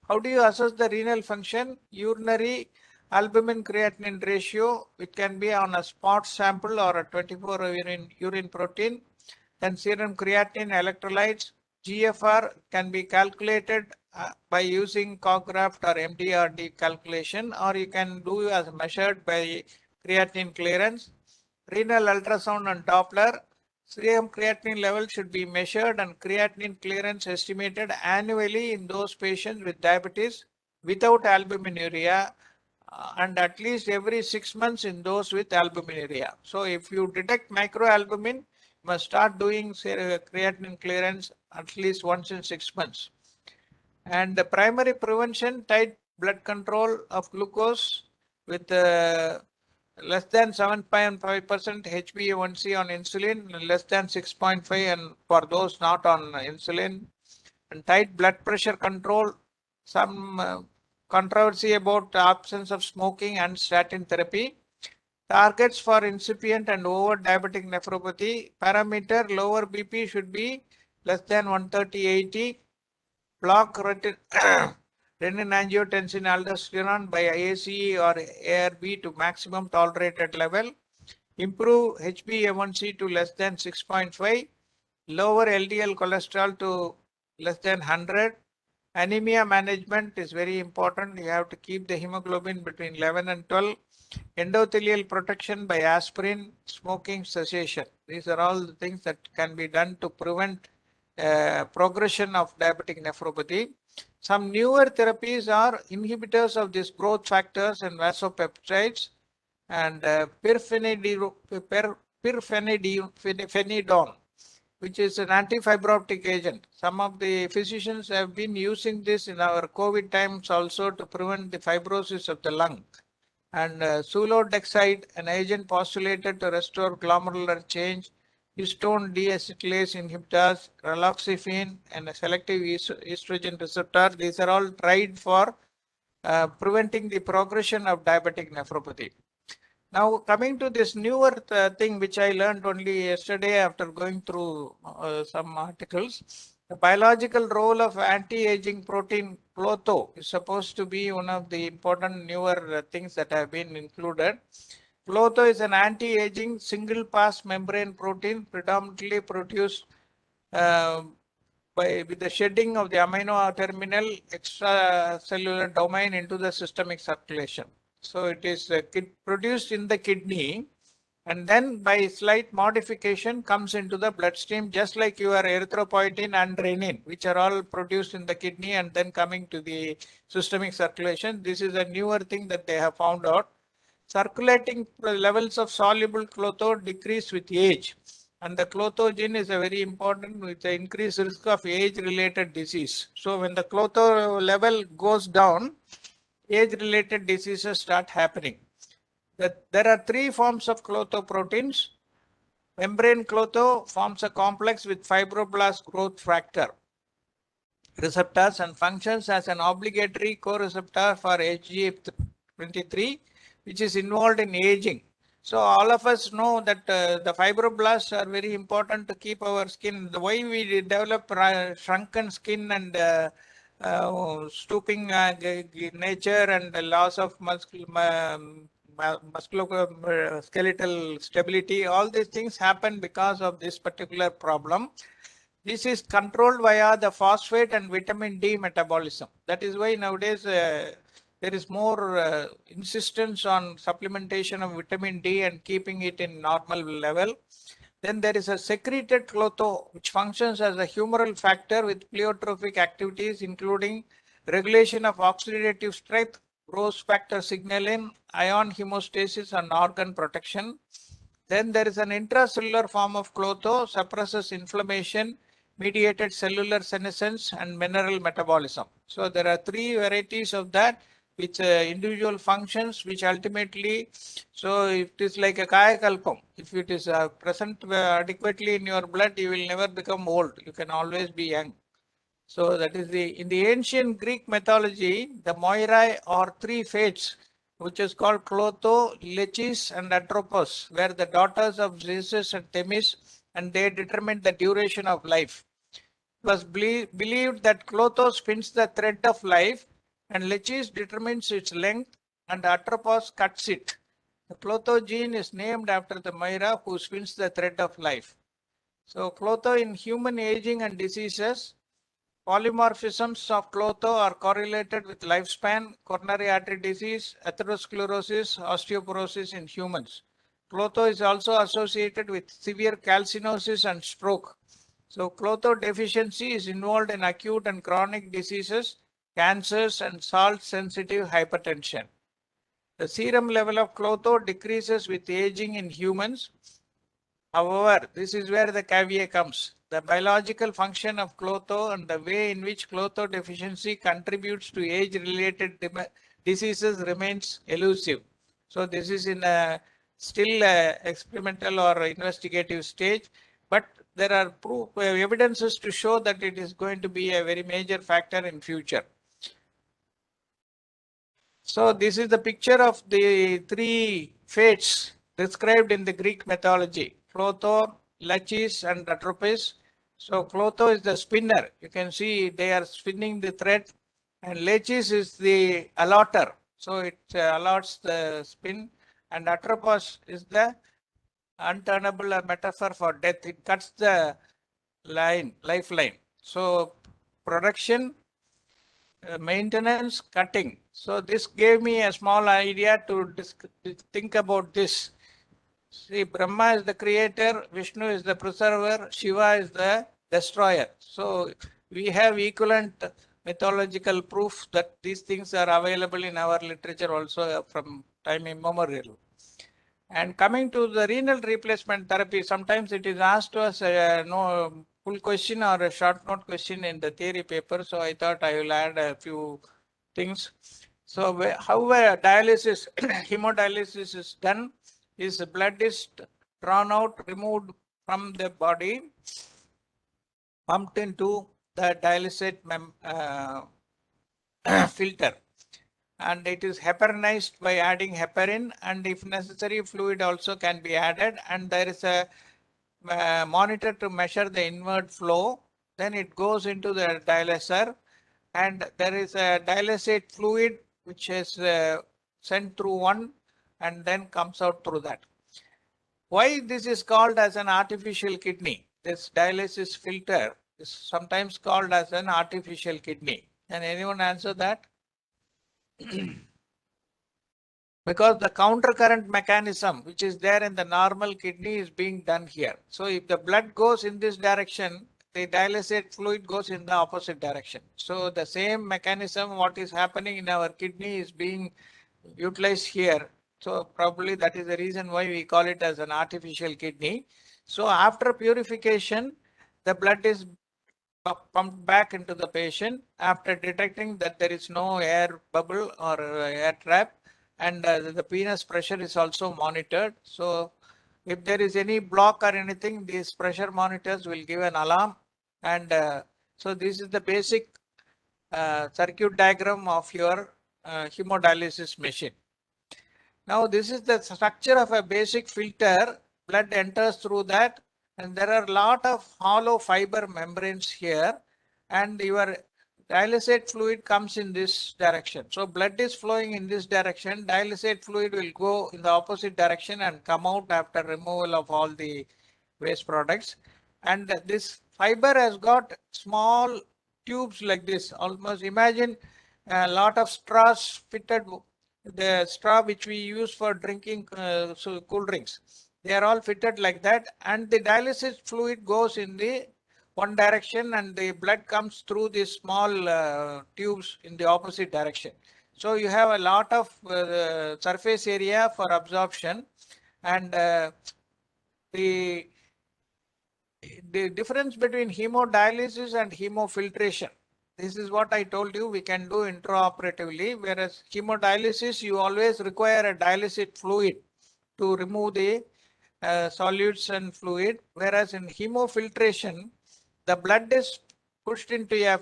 Speaker 1: how do you assess the renal function? Urinary albumin creatinine ratio, it can be on a spot sample or a 24-hour urine protein. Then serum creatinine, electrolytes, GFR can be calculated by using Cograph or MDRD calculation, or you can do as measured by creatinine clearance. Renal ultrasound and Doppler, serum creatinine level should be measured and creatinine clearance estimated annually in those patients with diabetes without albuminuria, and at least every 6 months in those with albuminuria. So if you detect microalbumin, you must start doing creatinine clearance at least once in 6 months. And the primary prevention, tight blood control of glucose with less than 7.5% HbA1c on insulin, less than 6.5 and for those not on insulin, and tight blood pressure control. Some controversy about the absence of smoking and statin therapy. Targets for incipient and over diabetic nephropathy. Parameter, lower BP should be less than 130/80. Block renin-angiotensin aldosterone by ACE or ARB to maximum tolerated level. Improve HbA1c to less than 6.5. Lower LDL cholesterol to less than 100. Anemia management is very important. You have to keep the hemoglobin between 11 and 12. Endothelial protection by aspirin, smoking cessation. These are all the things that can be done to prevent progression of diabetic nephropathy. Some newer therapies are inhibitors of these growth factors and vasopeptides, and pirfenidone, which is an antifibrotic agent. Some of the physicians have been using this in our COVID times also to prevent the fibrosis of the lung. And sulodexide, an agent postulated to restore glomerular change, histone deacetylase inhibitors, raloxifene, and a selective estrogen receptor. These are all tried for preventing the progression of diabetic nephropathy. Now coming to this newer thing which I learned only yesterday after going through some articles, the biological role of anti-aging protein Klotho is supposed to be one of the important newer things that have been included. Klotho is an anti-aging single-pass membrane protein predominantly produced with the shedding of the amino terminal extracellular domain into the systemic circulation. So it is produced in the kidney, and then by slight modification comes into the bloodstream, just like your erythropoietin and renin, which are all produced in the kidney and then coming to the systemic circulation. This is a newer thing that they have found out. Circulating levels of soluble clotho decrease with age, and the clotho gene is a very important with the increased risk of age-related disease. So when the clotho level goes down, age-related diseases start happening. There are three forms of clotho proteins. Membrane clotho forms a complex with fibroblast growth factor receptors and functions as an obligatory co-receptor for HGF23, which is involved in aging. So all of us know that the fibroblasts are very important to keep our skin. The way we develop shrunken skin and stooping nature and the loss of musculoskeletal stability, all these things happen because of this particular problem. This is controlled via the phosphate and vitamin D metabolism. That is why nowadays there is more insistence on supplementation of vitamin D and keeping it in normal level. Then there is a secreted clotho which functions as a humoral factor with pleiotropic activities including regulation of oxidative stress, growth factor signaling, ion hemostasis and organ protection. Then there is an intracellular form of clotho, suppresses inflammation, mediated cellular senescence and mineral metabolism. So there are three varieties of that with individual functions which ultimately, so it is like a kayakalpam. If it is present adequately in your blood, you will never become old. You can always be young. So that is in the ancient Greek mythology, the Moirai or three fates, which is called Clotho, Lechis and Atropos, were the daughters of Zeus and Themis, and they determined the duration of life. It was believed that Clotho spins the thread of life and Lechis determines its length and Atropos cuts it. The Clotho gene is named after the Moira who spins the thread of life. So Clotho in human aging and diseases, polymorphisms of Clotho are correlated with lifespan, coronary artery disease, atherosclerosis, osteoporosis in humans. Clotho is also associated with severe calcinosis and stroke. So clotho deficiency is involved in acute and chronic diseases, cancers and salt-sensitive hypertension. The serum level of clotho decreases with aging in humans. However, this is where the caveat comes. The biological function of clotho and the way in which clotho deficiency contributes to age-related diseases remains elusive. So this is in a still experimental or investigative stage, but there are evidences to show that it is going to be a very major factor in future. So this is the picture of the three fates described in the Greek mythology, Clotho, Lechis and Atropos. So Clotho is the spinner. You can see they are spinning the thread, and Lechis is the allotter. So it allots the spin, and Atropos is the unturnable metaphor for death. It cuts the lifeline. So production, maintenance, cutting. So this gave me a small idea to think about this. See, Brahma is the creator, Vishnu is the preserver, Shiva is the destroyer. So we have equivalent mythological proof that these things are available in our literature also from time immemorial. And coming to the renal replacement therapy, sometimes it is asked to us no full question or a short note question in the theory paper. So I thought I will add a few things. So how dialysis, hemodialysis is done is blood is drawn out, removed from the body, pumped into the dialysate filter. And it is heparinized by adding heparin, and if necessary fluid also can be added, and there is a monitor to measure the inward flow. Then it goes into the dialyzer, and there is a dialysate fluid which is sent through one and then comes out through that. Why this is called as an artificial kidney? This dialysis filter is sometimes called as an artificial kidney. Can anyone answer that? because the counter current mechanism which is there in the normal kidney is being done here. So if the blood goes in this direction, the dialysate fluid goes in the opposite direction. So the same mechanism what is happening in our kidney is being utilized here. So probably that is the reason why we call it as an artificial kidney. So after purification, the blood is pumped back into the patient after detecting that there is no air bubble or air trap, and the venous pressure is also monitored. So if there is any block or anything, these pressure monitors will give an alarm. And so this is the basic circuit diagram of your hemodialysis machine. Now this is the structure of a basic filter. Blood enters through that, and there are a lot of hollow fiber membranes here, and your dialysate fluid comes in this direction. So blood is flowing in this direction. Dialysate fluid will go in the opposite direction and come out after removal of all the waste products. And this fiber has got small tubes like this. Almost imagine a lot of straws fitted, the straw which we use for drinking cool drinks. They are all fitted like that, and the dialysis fluid goes in the one direction and the blood comes through these small tubes in the opposite direction. So you have a lot of surface area for absorption, and the difference between hemodialysis and hemofiltration. This is what I told you we can do intraoperatively, whereas hemodialysis you always require a dialysate fluid to remove the solutes and fluid, whereas in hemofiltration the blood is pushed into a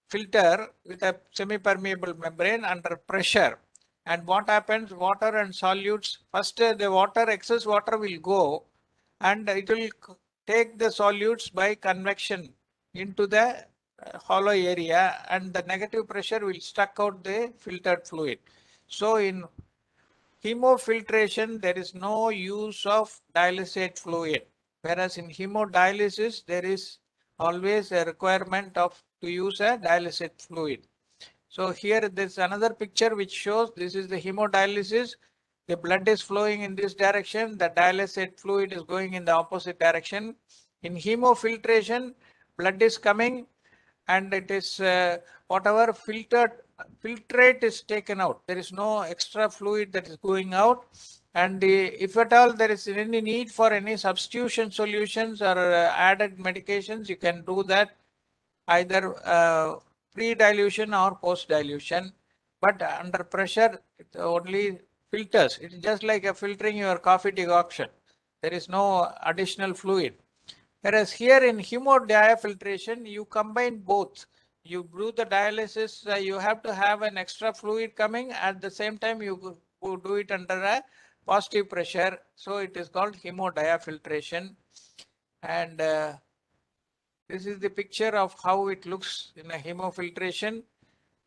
Speaker 1: filter with a semi-permeable membrane under pressure. And what happens, water and solutes, first the water, excess water will go, and it will take the solutes by convection into the hollow area, and the negative pressure will suck out the filtered fluid. So in hemofiltration, there is no use of dialysate fluid, whereas in hemodialysis, there is always a requirement of to use a dialysate fluid. So here there's another picture which shows this is the hemodialysis. The blood is flowing in this direction. The dialysate fluid is going in the opposite direction. In hemofiltration, blood is coming and it is whatever filtrate is taken out. There is no extra fluid that is going out. And if at all there is any need for any substitution solutions or added medications, you can do that either pre-dilution or post-dilution. But under pressure, it only filters. It's just like a filtering your coffee decoction. There is no additional fluid. Whereas here in hemodiafiltration, you combine both. You do the dialysis, you have to have an extra fluid coming. At the same time, you do it under a positive pressure. So it is called hemodiafiltration. And this is the picture of how it looks in a hemofiltration.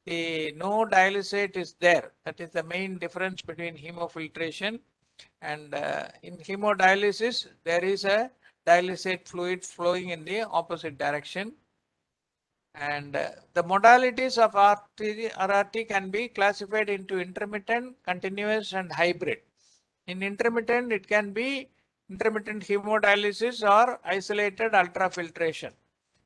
Speaker 1: No dialysate is there. That is the main difference between hemofiltration. And in hemodialysis, there is a dialysate fluid flowing in the opposite direction. And the modalities of RRT can be classified into intermittent, continuous, and hybrid. In intermittent, it can be intermittent hemodialysis or isolated ultrafiltration.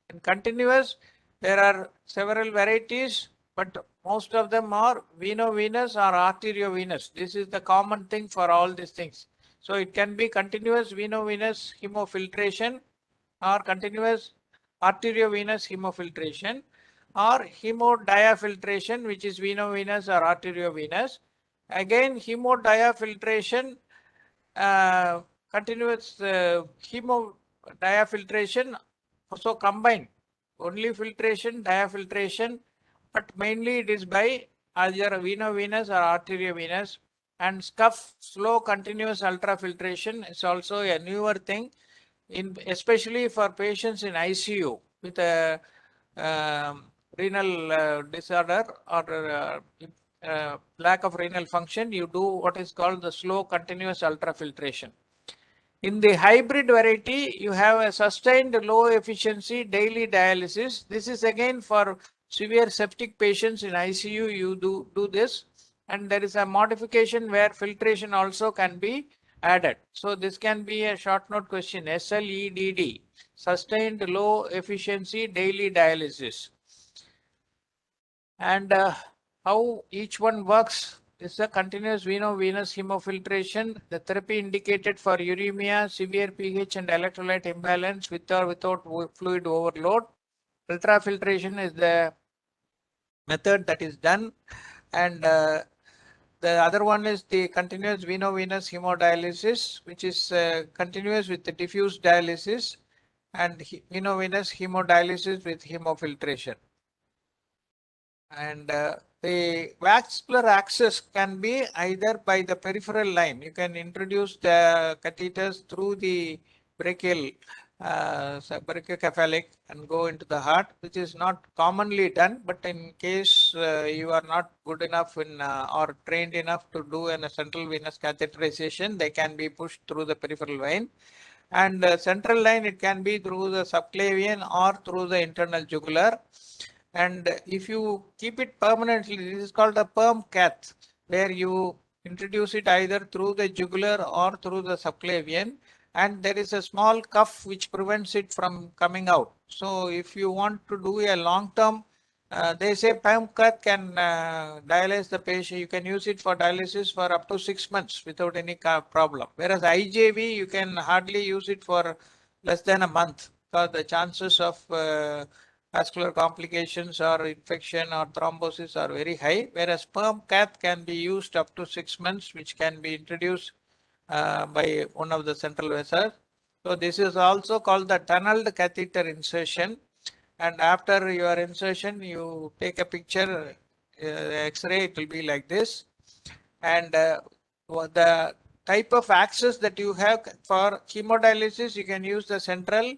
Speaker 1: In continuous, there are several varieties, but most of them are veno-venous or arteriovenous. This is the common thing for all these things. So it can be continuous veno-venous hemofiltration or continuous arteriovenous hemofiltration or hemodiafiltration, which is veno-venous or arteriovenous. Again, hemodiafiltration, continuous hemodiafiltration also combined only filtration, diafiltration, but mainly it is by either veno-venous or arteriovenous. And SCUF, slow continuous ultrafiltration, is also a newer thing, especially for patients in ICU with a renal disorder or lack of renal function. You do what is called the slow continuous ultrafiltration. In the hybrid variety, you have a sustained low efficiency daily dialysis. This is again for severe septic patients in ICU. You do this, and there is a modification where filtration also can be added. So this can be a short note question, SLEDD, sustained low efficiency daily dialysis. And how each one works is a continuous venous hemofiltration, the therapy indicated for uremia, severe pH and electrolyte imbalance with or without fluid overload. Ultrafiltration is the method that is done, and the other one is the continuous venous hemodialysis, which is continuous with the diffuse dialysis, and venous hemodialysis with hemofiltration. And the vascular access can be either by the peripheral line. You can introduce the catheters through the brachial, brachiocephalic and go into the heart, which is not commonly done. But in case you are not good enough in or trained enough to do a central venous catheterization, they can be pushed through the peripheral vein. And central line, it can be through the subclavian or through the internal jugular. And if you keep it permanently, this is called a perm cath, where you introduce it either through the jugular or through the subclavian, and there is a small cuff which prevents it from coming out. So if you want to do a long term, they say perm cath can dialyze the patient. You can use it for dialysis for up to 6 months without any problem. Whereas IJV, you can hardly use it for less than a month, because the chances of vascular complications or infection or thrombosis are very high, whereas perm cath can be used up to 6 months, which can be introduced by one of the central vessels. So this is also called the tunneled catheter insertion. And after your insertion, you take a picture, X-ray, it will be like this. And the type of access that you have for hemodialysis, you can use the central,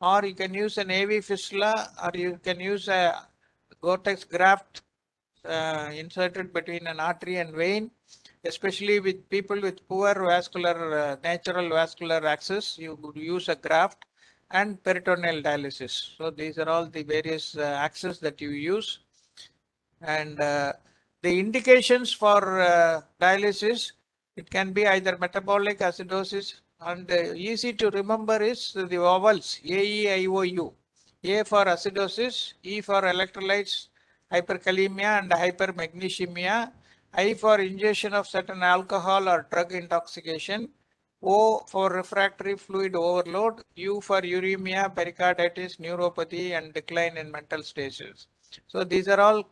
Speaker 1: or you can use an AV fistula, or you can use a Gore-Tex graft inserted between an artery and vein. Especially with people with poor vascular, natural vascular access, you would use a graft, and peritoneal dialysis. So these are all the various access that you use. And the indications for dialysis, it can be either metabolic acidosis, and easy to remember is the vowels A, E, I, O, U. A for acidosis, E for electrolytes, hyperkalemia and hypermagnesemia, I for ingestion of certain alcohol or drug intoxication, O for refractory fluid overload, U for uremia, pericarditis, neuropathy and decline in mental status. So these are all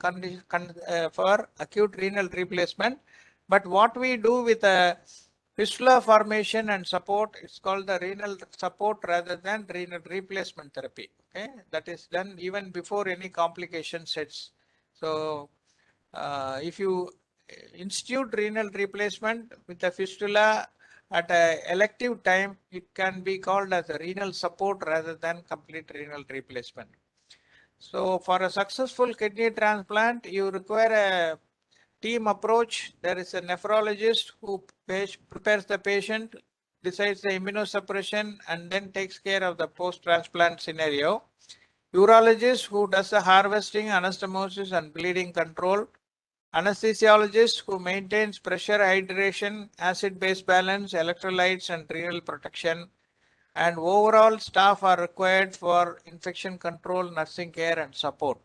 Speaker 1: for acute renal replacement. But what we do with a fistula formation and support, it's called the renal support rather than renal replacement therapy. Okay, that is done even before any complication sets. So if you institute renal replacement with a fistula at an elective time, it can be called as a renal support rather than complete renal replacement. So for a successful kidney transplant, you require a team approach. There is a nephrologist who prepares the patient, decides the immunosuppression, and then takes care of the post-transplant scenario. Urologist who does the harvesting, anastomosis, and bleeding control. Anesthesiologist who maintains pressure, hydration, acid-base balance, electrolytes, and renal protection. And overall staff are required for infection control, nursing care, and support.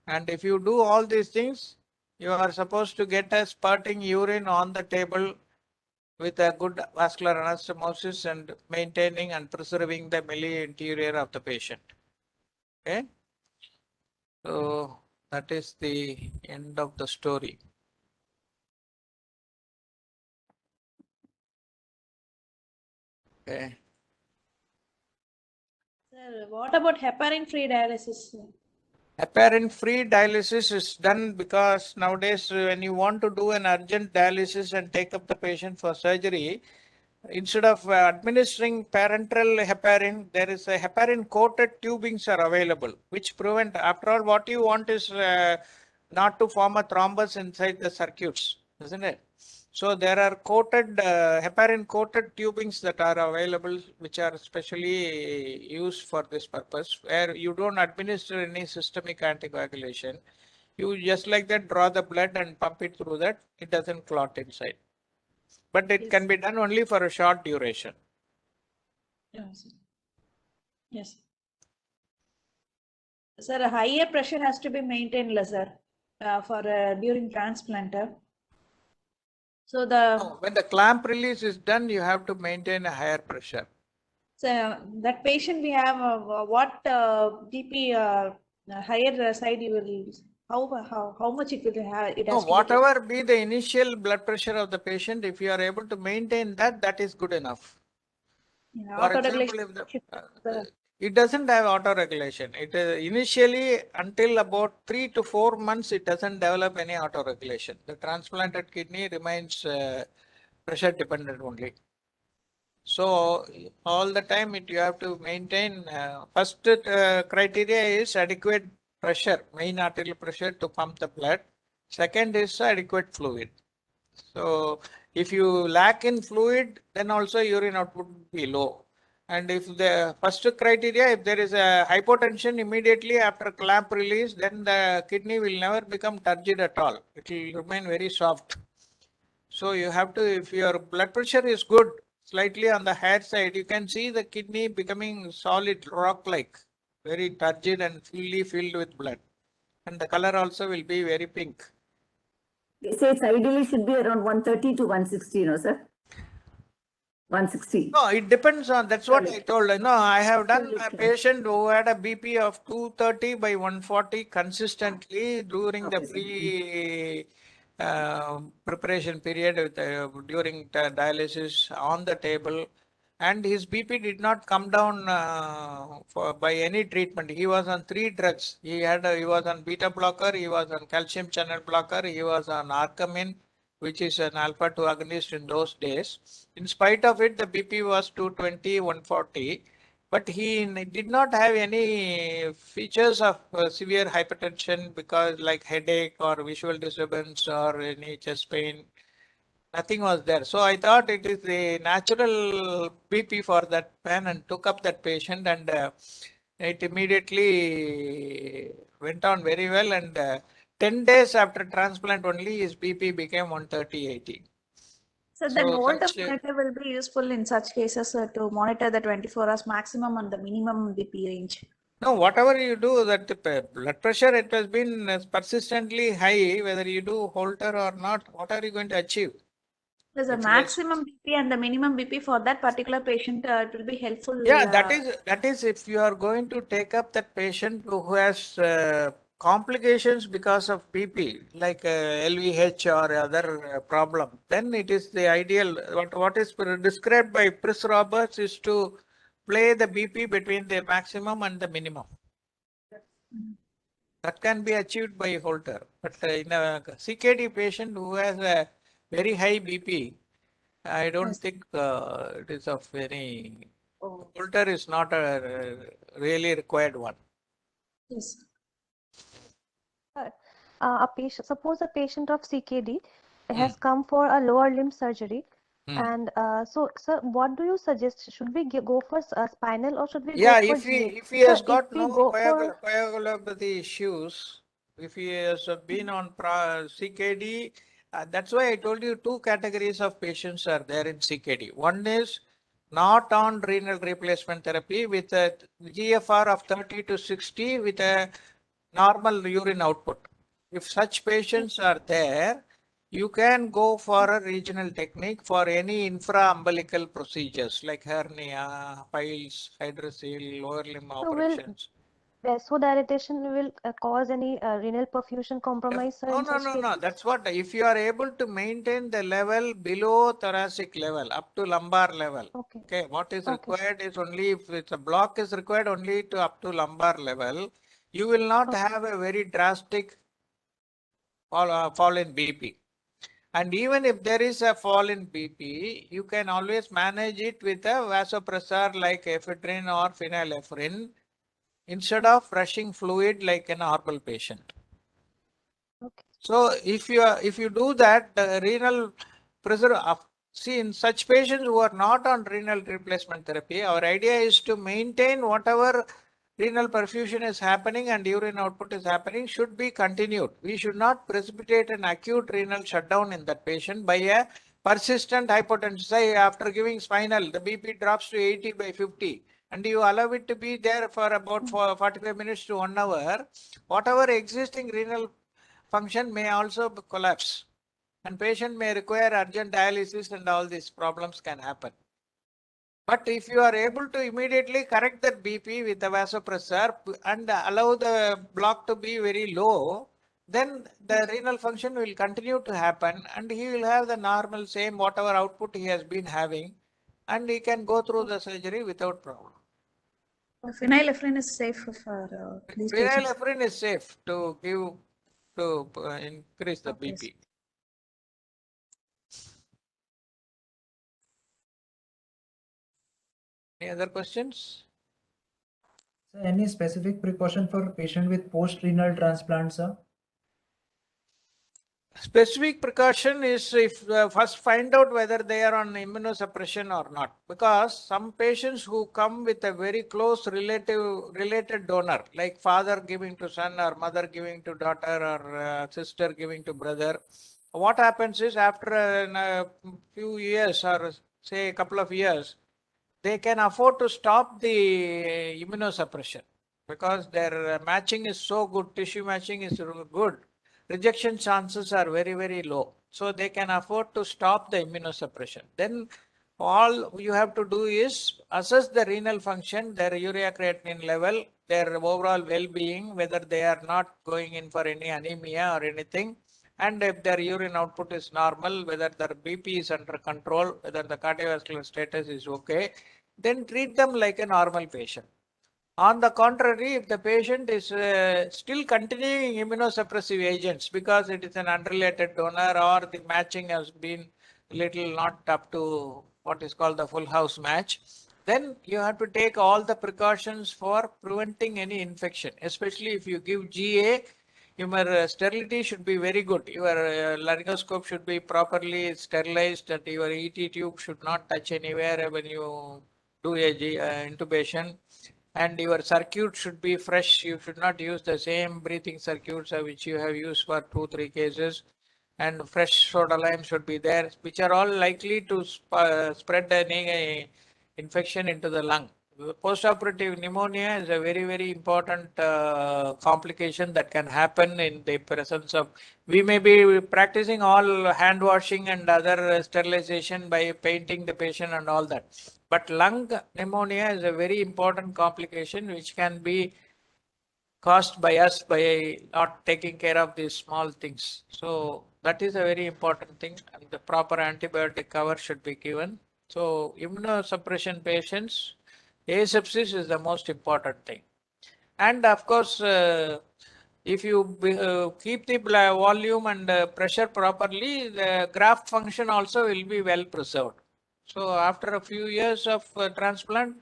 Speaker 1: And if you do all these things, you are supposed to get a spurting urine on the table with a good vascular anastomosis and maintaining and preserving the melee interior of the patient. Okay. So that is the end of the story. Okay.
Speaker 4: Sir, what about heparin-free dialysis?
Speaker 1: Heparin-free dialysis is done because nowadays when you want to do an urgent dialysis and take up the patient for surgery, instead of administering parenteral heparin, there is a heparin coated tubings are available, which prevent, after all, what you want is not to form a thrombus inside the circuits, isn't it? So there are coated heparin coated tubings that are available, which are specially used for this purpose, where you don't administer any systemic anticoagulation. You just like that draw the blood and pump it through that. It doesn't clot inside. But it can
Speaker 4: Yes.
Speaker 1: be done only for a short duration.
Speaker 4: Yes. Yes. Sir, a higher pressure has to be maintained, sir, for during transplant. So
Speaker 1: When the clamp release is done, you have to maintain a higher pressure.
Speaker 4: so that patient we have what BP higher side you will use? How much it will have? It
Speaker 1: No,
Speaker 4: has to be
Speaker 1: whatever be the initial blood pressure of the patient, if you are able to maintain that, that is good enough. For example, if it doesn't have auto regulation. It initially until about 3 to 4 months, it doesn't develop any auto regulation. The transplanted kidney remains pressure dependent only. So all the time you have to maintain first criteria is adequate pressure, main arterial pressure to pump the blood. Second is adequate fluid. So if you lack in fluid, then also urine output will be low. And if the first criteria, if there is a hypotension immediately after clamp release, then the kidney will never become turgid at all. It will remain very soft. So you have to, if your blood pressure is good, slightly on the higher side, you can see the kidney becoming solid rock-like, very turgid and fully filled with blood. And the color also will be very pink.
Speaker 2: They say it's ideally should be around 130 to 160, sir? 160.
Speaker 1: No, it depends on, that's what I told. No, I have done a patient who had a BP of 230 by 140 consistently during the preparation period with, during the dialysis on the table, and his BP did not come down by any treatment. He was on 3 drugs. He was on beta blocker, he was on calcium channel blocker, he was on arcamin, which is an alpha 2 agonist in those days. In spite of it, the BP was 220, 140, but he did not have any features of severe hypertension because like headache or visual disturbance or any chest pain. Nothing was there. So I thought it is the natural BP for that man and took up that patient, and it immediately went on very well, and 10 days after transplant only his BP became 130/80.
Speaker 4: So then what
Speaker 1: such,
Speaker 4: monitor will be useful in such cases to monitor the 24 hours maximum and the minimum BP range?
Speaker 1: no, whatever you do, that blood pressure, it has been persistently high, whether you do Holter or not, what are you going to achieve?
Speaker 4: There's a
Speaker 1: If
Speaker 4: maximum BP and the minimum BP for that particular patient. It will be helpful.
Speaker 1: Yeah, that is if you are going to take up that patient who has complications because of BP, like LVH or other problem, then it is the ideal. What is described by Chris Roberts is to play the BP between the maximum and the minimum. That can be achieved by Holter, but in a CKD patient who has a very high BP, I don't think it is of any. Holter is not a really required one.
Speaker 4: Yes.
Speaker 5: A patient, suppose a patient of CKD has come for a lower limb surgery, and so, sir, what do you suggest? Should we go for spinal or should we go for
Speaker 1: if he has
Speaker 5: Sir,
Speaker 1: got
Speaker 5: if we
Speaker 1: no
Speaker 5: go for
Speaker 1: coagulopathy issues, if he has been on CKD, that's why I told you 2 categories of patients are there in CKD. One is not on renal replacement therapy with a GFR of 30 to 60 with a normal urine output. If such patients are there, you can go for a regional technique for any infraumbilical procedures like hernia, piles, hydrocele, lower limb
Speaker 5: so will
Speaker 1: operations.
Speaker 5: vasodilatation will cause any renal perfusion compromise, sir, in such
Speaker 1: No.
Speaker 5: cases?
Speaker 1: That's what, if you are able to maintain the level below thoracic level up to lumbar level.
Speaker 5: Okay.
Speaker 1: Okay, what is
Speaker 5: Okay.
Speaker 1: required is only if it's a block is required only to up to lumbar level. You will not have a very drastic fall in BP. And even if there is a fall in BP, you can always manage it with a vasopressor like ephedrine or phenylephrine instead of rushing fluid like a normal patient.
Speaker 5: Okay.
Speaker 1: So if you do that, the renal pressure, see, in such patients who are not on renal replacement therapy, our idea is to maintain whatever renal perfusion is happening and urine output is happening should be continued. We should not precipitate an acute renal shutdown in that patient by a persistent hypotension. Say after giving spinal, the BP drops to 80/50 and you allow it to be there for about 45 minutes to 1 hour. Whatever existing renal function may also collapse and patient may require urgent dialysis and all these problems can happen. But if you are able to immediately correct that BP with a vasopressor and allow the block to be very low, then the renal function will continue to happen and he will have the normal same whatever output he has been having and he can go through the surgery without problem.
Speaker 4: Phenylephrine is safe for these patients.
Speaker 1: Phenylephrine is safe to give to increase the
Speaker 4: Okay.
Speaker 1: BP. Any other questions?
Speaker 6: So any specific precaution for patient with post-renal transplant, sir?
Speaker 1: Specific precaution is if first find out whether they are on immunosuppression or not, because some patients who come with a very close related donor, like father giving to son or mother giving to daughter or sister giving to brother, what happens is after a few years or say a couple of years, they can afford to stop the immunosuppression because their matching is so good, tissue matching is good. Rejection chances are very, very low. So they can afford to stop the immunosuppression. Then all you have to do is assess the renal function, their urea creatinine level, their overall well-being, whether they are not going in for any anemia or anything. And if their urine output is normal, whether their BP is under control, whether the cardiovascular status is okay, then treat them like a normal patient. On the contrary, if the patient is still continuing immunosuppressive agents because it is an unrelated donor or the matching has been little not up to what is called the full house match, then you have to take all the precautions for preventing any infection, especially if you give GA. Your sterility should be very good. Your laryngoscope should be properly sterilized and your ET tube should not touch anywhere when you do a intubation. And your circuit should be fresh. You should not use the same breathing circuits which you have used for 2-3 cases. And fresh soda lime should be there, which are all likely to spread any infection into the lung. Postoperative pneumonia is a very, very important complication that can happen in the presence of, we may be practicing all hand washing and other sterilization by painting the patient and all that. But lung pneumonia is a very important complication which can be caused by us by not taking care of these small things. So that is a very important thing and the proper antibiotic cover should be given. So immunosuppression patients, asepsis is the most important thing. And of course, if you keep the volume and pressure properly, the graft function also will be well preserved. So after a few years of transplant,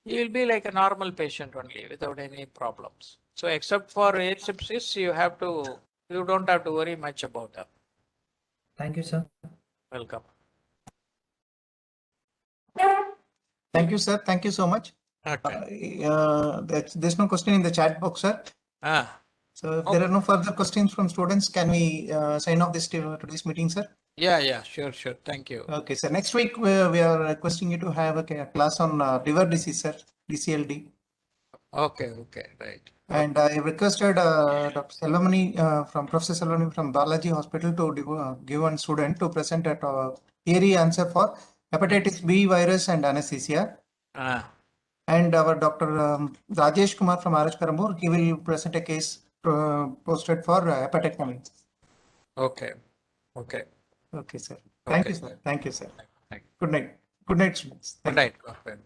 Speaker 1: you will be like a normal patient only without any problems. So except for asepsis, you don't have to worry much about that.
Speaker 6: Thank you, sir.
Speaker 1: Welcome.
Speaker 3: Thank you, sir. Thank you so much.
Speaker 1: Okay.
Speaker 3: There's no question in the chat box, sir. So if there are no further questions from students, can we sign off today's meeting, sir?
Speaker 1: Yeah, sure. Thank you.
Speaker 3: Okay, sir. Next week, we are requesting you to have a class on liver disease, sir, DCLD.
Speaker 1: Okay, right.
Speaker 3: And I requested Dr. Selvamani from Professor Selvamani from Balaji Hospital to give one student to present a theory answer for hepatitis B virus and anesthesia. And our Dr. Rajesh Kumar from RH Karamur, he will present a case posted for hepatectomy.
Speaker 1: Okay.
Speaker 3: Okay, sir. Thank you, sir. Thank you, sir.
Speaker 1: Thank you.
Speaker 3: Good night. Good night, students.
Speaker 1: Good
Speaker 3: Thank you.
Speaker 1: night.